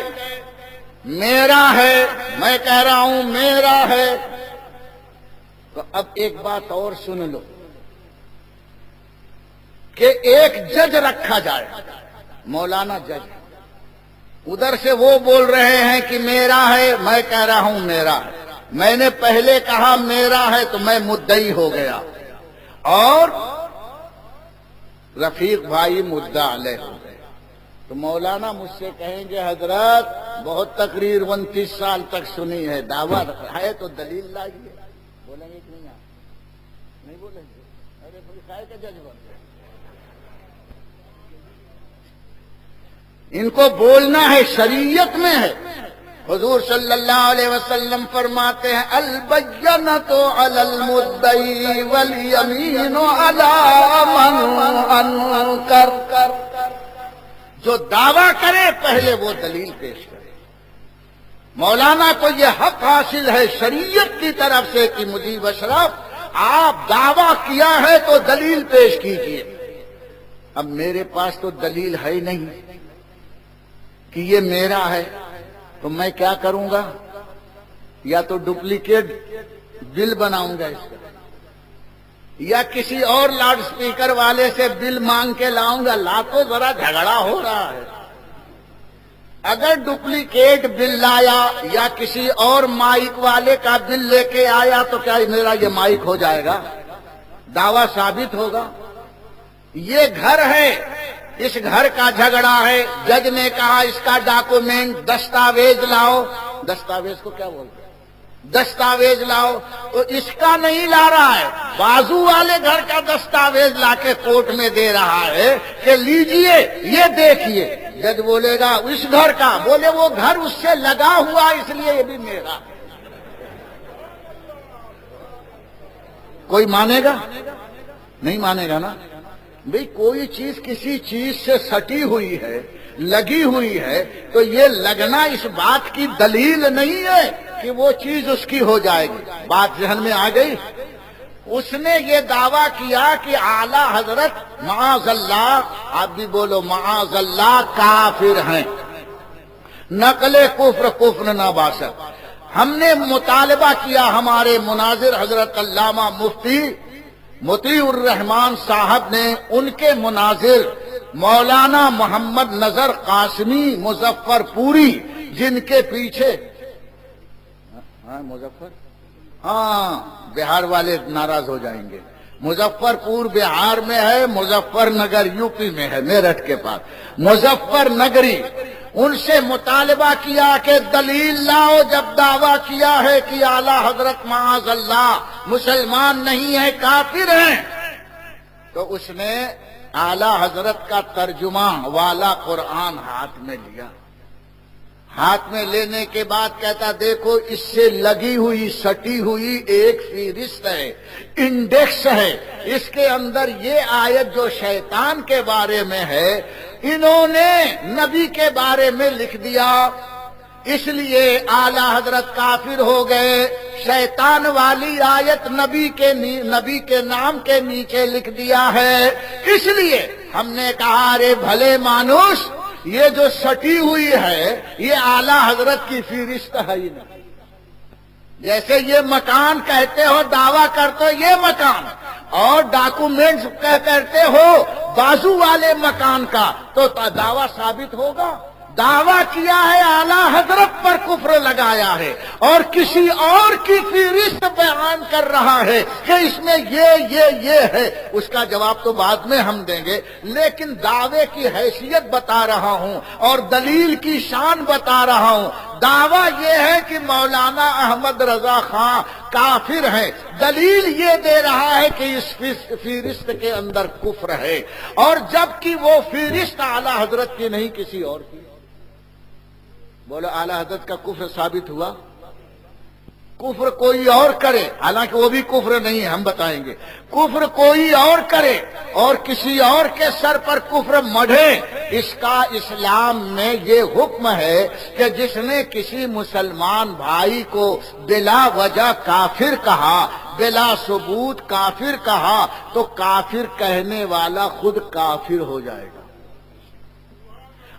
میرا ہے، میں کہہ رہا ہوں میرا ہے، تو اب ایک بات اور سن لو کہ ایک جج رکھا جائے، مولانا جج، ادھر سے وہ بول رہے ہیں کہ میرا ہے، میں کہہ رہا ہوں میرا ہے، میں نے پہلے کہا میرا ہے تو میں مدعی ہو گیا اور رفیق بھائی مدعا علیہ ہو گئے، تو مولانا مجھ سے کہیں گے حضرت بہت تقریر 29 سال تک سنی ہے، دعویٰ ہے تو دلیل لائیے، بولیں گے کہ نہیں بولیں گے؟ ارے بھائی کائے کا جج بن گئے، ان کو بولنا ہے، شریعت میں ہے۔ حضور صلی اللہ علیہ وسلم فرماتے ہیں البینۃ علی المدعی والیمین علی من انکر، جو دعویٰ کرے پہلے وہ دلیل پیش کرے۔ مولانا کو یہ حق حاصل ہے شریعت کی طرف سے کہ مجیب اشرف آپ دعویٰ کیا ہے تو دلیل پیش کیجئے، اب میرے پاس تو دلیل ہے ہی نہیں کہ یہ میرا ہے، تو میں کیا کروں گا؟ یا تو ڈپلیکیٹ بل بناؤں گا اس کا، یا کسی اور لاؤڈ سپیکر والے سے بل مانگ کے لاؤں گا۔ لا تو ذرا جھگڑا ہو رہا ہے۔ اگر ڈپلیکیٹ بل لایا یا کسی اور مائک والے کا بل لے کے آیا تو کیا میرا یہ مائک ہو جائے گا؟ دعویٰ ثابت ہوگا۔ یہ گھر ہے، اس گھر کا جھگڑا ہے، جج نے کہا اس کا ڈاکومنٹ دستاویز لاؤ۔ دستاویز کو کیا بولتے ہیں؟ دستاویز لاؤ۔ تو اس کا نہیں لا رہا ہے، بازو والے گھر کا دستاویز لا کے کورٹ میں دے رہا ہے کہ لیجئے یہ دیکھیے۔ جج بولے گا اس گھر کا، بولے وہ گھر اس سے لگا ہوا اس لیے یہ بھی میرا۔ کوئی مانے گا؟ نہیں مانے گا نا۔ بھئی کوئی چیز کسی چیز سے سٹی ہوئی ہے، لگی ہوئی ہے، تو یہ لگنا اس بات کی دلیل نہیں ہے کہ وہ چیز اس کی ہو جائے گی۔ بات ذہن میں آ گئی؟ اس نے یہ دعویٰ کیا کہ اعلی حضرت معاذ اللہ، آپ بھی بولو معاذ اللہ، کافر ہیں، نقل کفر کفر نہ باشد۔ ہم نے مطالبہ کیا، ہمارے مناظر حضرت علامہ مفتی مطیع الرحمان صاحب نے، ان کے مناظر مولانا محمد نظر قاسمی مظفر پوری، جن کے پیچھے مظفر، ہاں بہار والے ناراض ہو جائیں گے، مظفر پور بہار میں ہے، مظفر نگر یو پی میں ہے، میرٹھ کے پاس مظفر نگری۔ ان سے مطالبہ کیا کہ دلیل لاؤ، جب دعویٰ کیا ہے کہ اعلی حضرت معاذ اللہ مسلمان نہیں ہے، کافر ہیں، تو اس نے اعلی حضرت کا ترجمہ والا قرآن ہاتھ میں لیا۔ ہاتھ میں لینے کے بعد کہتا دیکھو اس سے لگی ہوئی سٹی ہوئی ایک فہرست ہے، انڈیکس ہے، اس کے اندر یہ آیت جو شیطان کے بارے میں ہے انہوں نے نبی کے بارے میں لکھ دیا، اس لیے اعلی حضرت کافر ہو گئے۔ شیطان والی آیت نبی کے نام کے نیچے لکھ دیا ہے، اس لیے ہم نے کہا ارے بھلے مانوس، یہ جو سٹی ہوئی ہے یہ اعلی حضرت کی فہرست ہے ہی نہیں۔ جیسے یہ مکان کہتے ہو، دعویٰ کرتے ہو یہ مکان، اور ڈاکومنٹس کرتے ہو بازو والے مکان کا، تو دعویٰ ثابت ہوگا۔ دعویٰ کیا ہے اعلی حضرت پر کفر لگایا ہے، اور کسی اور کی فہرست بیان کر رہا ہے کہ اس میں یہ ہے۔ اس کا جواب تو بعد میں ہم دیں گے، لیکن دعوے کی حیثیت بتا رہا ہوں اور دلیل کی شان بتا رہا ہوں۔ دعویٰ یہ ہے کہ مولانا احمد رضا خان کافر ہیں، دلیل یہ دے رہا ہے کہ اس فہرست کے اندر کفر ہے، اور جبکہ وہ فہرست اعلی حضرت کی نہیں کسی اور کی۔ بولو اعلی حضرت کا کفر ثابت ہوا؟ کفر کوئی اور کرے، حالانکہ وہ بھی کفر نہیں ہے، ہم بتائیں گے، کفر کوئی اور کرے اور کسی اور کے سر پر کفر مڑھے، اس کا اسلام میں یہ حکم ہے کہ جس نے کسی مسلمان بھائی کو بلا وجہ کافر کہا، بلا ثبوت کافر کہا، تو کافر کہنے والا خود کافر ہو جائے گا۔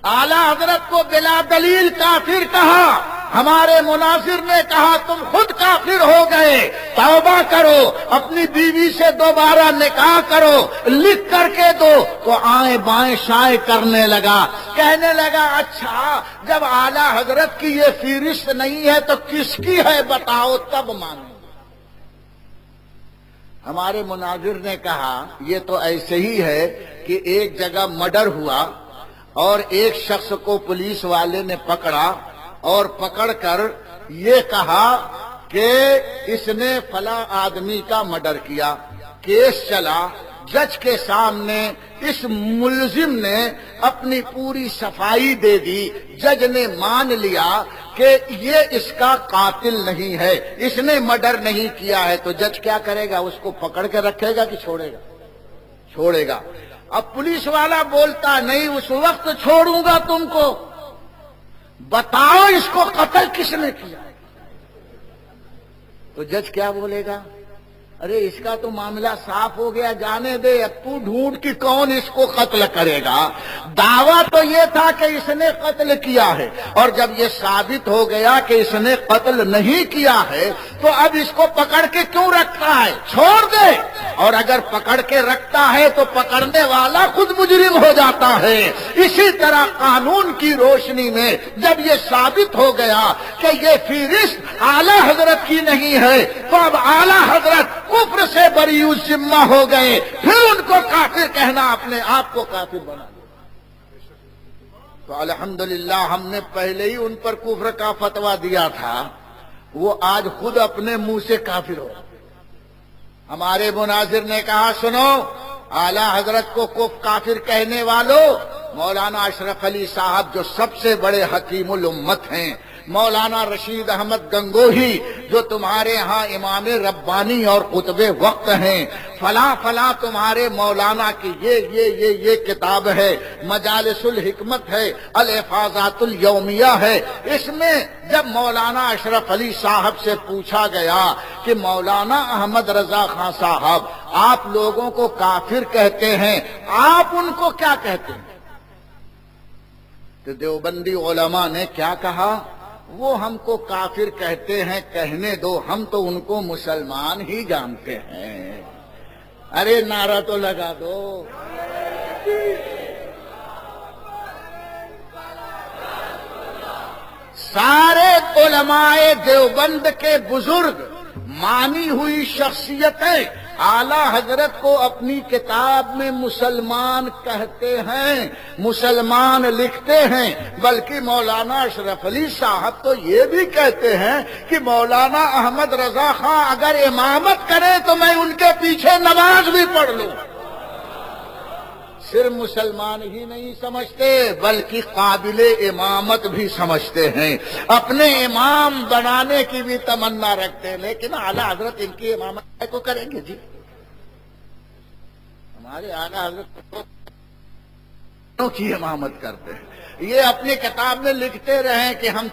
اعلی حضرت کو بلا دلیل کافر کہا، ہمارے مناظر نے کہا تم خود کافر ہو گئے، توبہ کرو، اپنی بیوی سے دوبارہ نکاح کرو، لکھ کر کے دو، تو آئیں بائیں شائیں کرنے لگا، کہنے لگا اچھا جب اعلی حضرت کی یہ فہرست نہیں ہے تو کس کی ہے بتاؤ تب مانیں۔ ہمارے مناظر نے کہا یہ تو ایسے ہی ہے کہ ایک جگہ مرڈر ہوا اور ایک شخص کو پولیس والے نے پکڑا، اور پکڑ کر یہ کہا کہ اس نے فلاں آدمی کا مرڈر کیا، کیس چلا، جج کے سامنے اس ملزم نے اپنی پوری صفائی دے دی، جج نے مان لیا کہ یہ اس کا قاتل نہیں ہے، اس نے مرڈر نہیں کیا ہے، تو جج کیا کرے گا؟ اس کو پکڑ کے رکھے گا کہ چھوڑے گا؟ چھوڑے گا۔ اب پولیس والا بولتا نہیں اس وقت چھوڑوں گا تم کو، بتاؤ اس کو قتل کس نے کیا؟ تو جج کیا بولے گا؟ ارے اس کا تو معاملہ صاف ہو گیا، جانے دے، اب تو ڈھونڈ کہ کون اس کو قتل کرے گا۔ دعویٰ تو یہ تھا کہ اس نے قتل کیا ہے، اور جب یہ ثابت ہو گیا کہ اس نے قتل نہیں کیا ہے تو اب اس کو پکڑ کے کیوں رکھتا ہے؟ چھوڑ دے، اور اگر پکڑ کے رکھتا ہے تو پکڑنے والا خود مجرم ہو جاتا ہے۔ اسی طرح قانون کی روشنی میں جب یہ ثابت ہو گیا کہ یہ فہرست اعلی حضرت کی نہیں ہے تو اب اعلی حضرت کفر سے بری الذمہ ہو گئے، پھر ان کو کافر کہنا اپنے آپ کو کافر بنا دیا۔ تو الحمدللہ ہم نے پہلے ہی ان پر کفر کا فتویٰ دیا تھا، وہ آج خود اپنے منہ سے کافر ہو۔ ہمارے مناظر نے کہا سنو، اعلی حضرت کو کافر کہنے والوں، مولانا اشرف علی صاحب جو سب سے بڑے حکیم الامت ہیں، مولانا رشید احمد گنگوہی جو تمہارے ہاں امام ربانی اور قطب وقت ہیں، فلاں فلاں تمہارے مولانا کی یہ کتاب ہے، مجالس الحکمت ہے، الحفاظات الیومیہ ہے۔ اس میں جب مولانا اشرف علی صاحب سے پوچھا گیا کہ مولانا احمد رضا خان صاحب آپ لوگوں کو کافر کہتے ہیں، آپ ان کو کیا کہتے ہیں؟ تو دیوبندی علماء نے کیا کہا؟ وہ ہم کو کافر کہتے ہیں، کہنے دو، ہم تو ان کو مسلمان ہی جانتے ہیں۔ ارے نعرہ تو لگا دو۔ سارے علماء دیوبند کے بزرگ، مانی ہوئی شخصیتیں اعلی حضرت کو اپنی کتاب میں مسلمان کہتے ہیں، مسلمان لکھتے ہیں، بلکہ مولانا اشرف علی صاحب تو یہ بھی کہتے ہیں کہ مولانا احمد رضا خان اگر امامت کرے تو میں ان کے پیچھے نماز بھی پڑھ لوں۔ صرف مسلمان ہی نہیں سمجھتے بلکہ قابل امامت بھی سمجھتے ہیں، اپنے امام بنانے کی بھی تمنا رکھتے ہیں، لیکن اعلی حضرت ان کی امامت کو کریں گے؟ جی ہمارے اعلی حضرت کی امامت کرتے ہیں، یہ اپنی کتاب میں لکھتے رہیں کہ ہم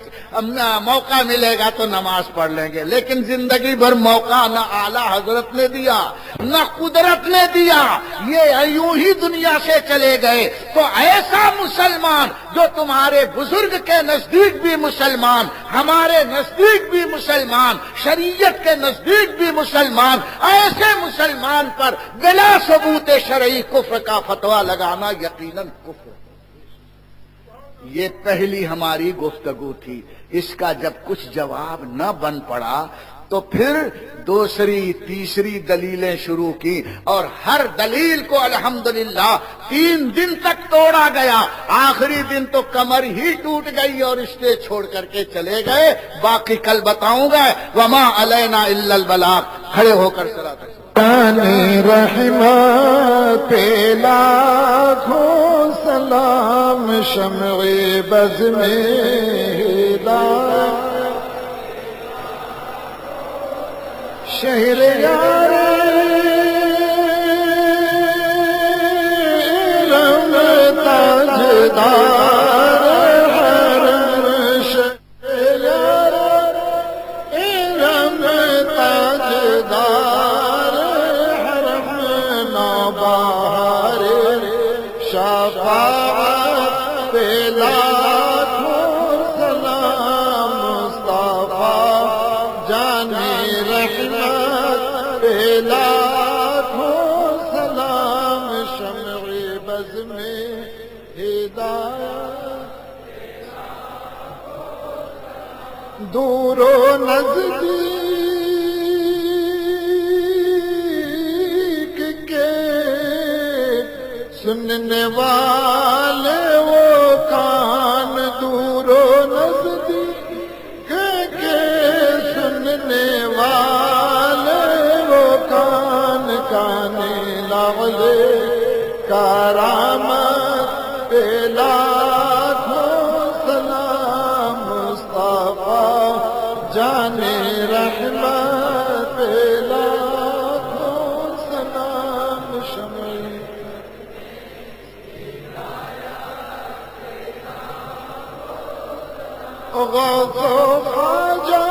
موقع ملے گا تو نماز پڑھ لیں گے، لیکن زندگی بھر موقع نہ اعلی حضرت نے دیا نہ قدرت نے دیا، یہ یوں ہی دنیا سے چلے گئے۔ تو ایسا مسلمان جو تمہارے بزرگ کے نزدیک بھی مسلمان، ہمارے نزدیک بھی مسلمان، شریعت کے نزدیک بھی مسلمان، ایسے مسلمان پر بلا ثبوت شرعی کفر کا فتویٰ لگانا یقیناً کفر۔ یہ پہلی ہماری گفتگو تھی، اس کا جب کچھ جواب نہ بن پڑا تو پھر دوسری تیسری دلیلیں شروع کی، اور ہر دلیل کو الحمدللہ 3 دن تک توڑا گیا، آخری دن تو کمر ہی ٹوٹ گئی اور اسٹیج چھوڑ کر کے چلے گئے، باقی کل بتاؤں گا۔ وما علینا الا البلاغ، کھڑے ہو کر صلاۃ رحمت پہ لاکھوں سلام، شمع بز میں شہر یار رم تاجدار حرم، شہر یار رم تاجدار حرم، نوبہار شفاعت پہ لاکھوں سلام، مصطفیٰ جانے رحمت پہ لاکھوں سلام، شمع بز میں ہدایت، دور و نزدیک کے سننے والے وہ کان، دور و نزدیک کے سننے والے وہ کان، کان لعل کرامت پہ لاکھوں سلام، مصطفیٰ جانے رحمت پہ لاکھوں سلام، شمع غوث و خواجہ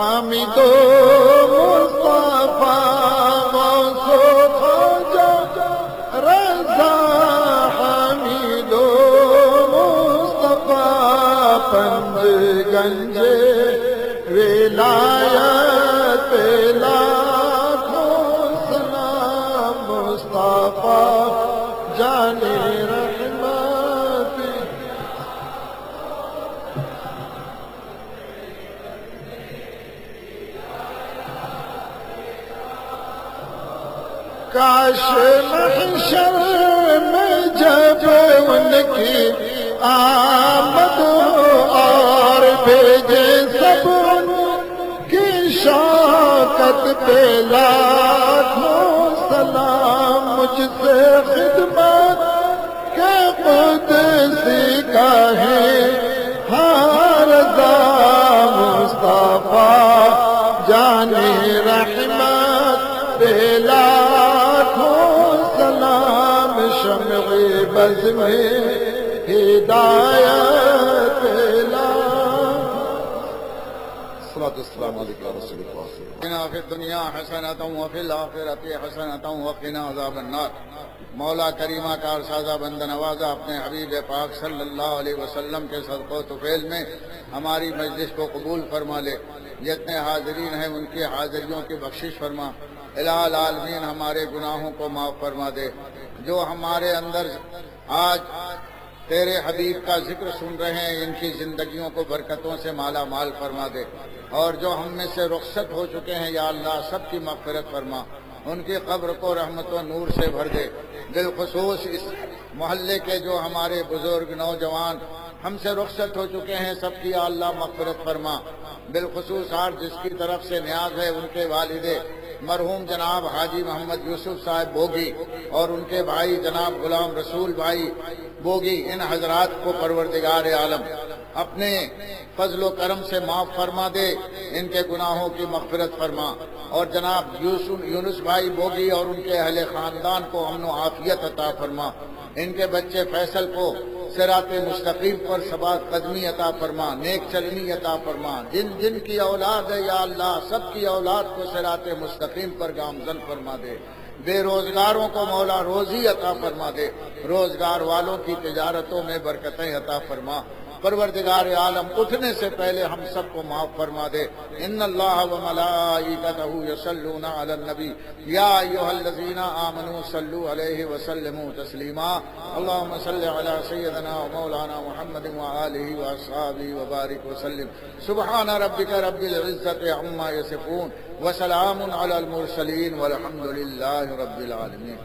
حامد و مصطفیٰ غوث و خواجہ رضا حامد و مصطفیٰ پنج گنج ولایت لاکھوں سلام مصطفیٰ جان رحمت کاش محشر میں جب ان کی آمد اور بھیجے سب ان کی شوکت پہ لاکھوں سلام مجھ سے خدمت کے قدسی کا ہے ہر رضا مصطفیٰ جان رحمت پہ لاکھوں سلام شمع بز میں ہدایت السلام علیکم رسول اللہ فی الدنیا حسنۃ وفی الآخرۃ حسنۃ وقنا عذاب النار۔ مولا کریمہ کا سازہ بند نوازہ اپنے حبیب پاک صلی اللہ علیہ وسلم کے صدقہ و طفیل میں ہماری مجلس کو قبول فرما لے۔ جتنے حاضرین ہیں ان کی حاضریوں کی بخشش فرما۔ الہ العالمین ہمارے گناہوں کو معاف فرما دے۔ جو ہمارے اندر آج تیرے حبیب کا ذکر سن رہے ہیں ان کی زندگیوں کو برکتوں سے مالا مال فرما دے، اور جو ہم میں سے رخصت ہو چکے ہیں یا اللہ سب کی مغفرت فرما، ان کی قبر کو رحمت و نور سے بھر دے۔ بالخصوص اس محلے کے جو ہمارے بزرگ نوجوان ہم سے رخصت ہو چکے ہیں سب کی یا اللہ مغفرت فرما۔ بالخصوص آج جس کی طرف سے نیاز ہے ان کے والد مرحوم جناب حاجی محمد یوسف صاحب بوگی اور ان کے بھائی جناب غلام رسول بھائی بوگی، ان حضرات کو پروردگار عالم اپنے فضل و کرم سے معاف فرما دے، ان کے گناہوں کی مغفرت فرما، اور جناب یونس بھائی بوگی اور ان کے اہل خاندان کو امن و عافیت عطا فرما۔ ان کے بچے فیصل کو صراط مستقیم پر ثبات قدمی عطا فرما، نیک چلنی عطا فرما۔ جن جن کی اولاد ہے یا اللہ سب کی اولاد کو صراط مستقیم پر گامزن فرما دے۔ بے روزگاروں کو مولا روزی عطا فرما دے، روزگار والوں کی تجارتوں میں برکتیں عطا فرما۔ پروردگار عالم اٹھنے سے پہلے ہم سب کو معاف فرما دے۔ ان اللہ وملائکتہ یصلون علی النبی یا ایھا الذین آمنوا صلوا علیہ وسلموا تسلیما۔ اللہم صل علی سیدنا ومولانا محمد وآلہ واصحابہ وبارک وسلم۔ سبحان ربک رب العزۃ عما یصفون وسلام علی المرسلین والحمد للہ رب العالمین۔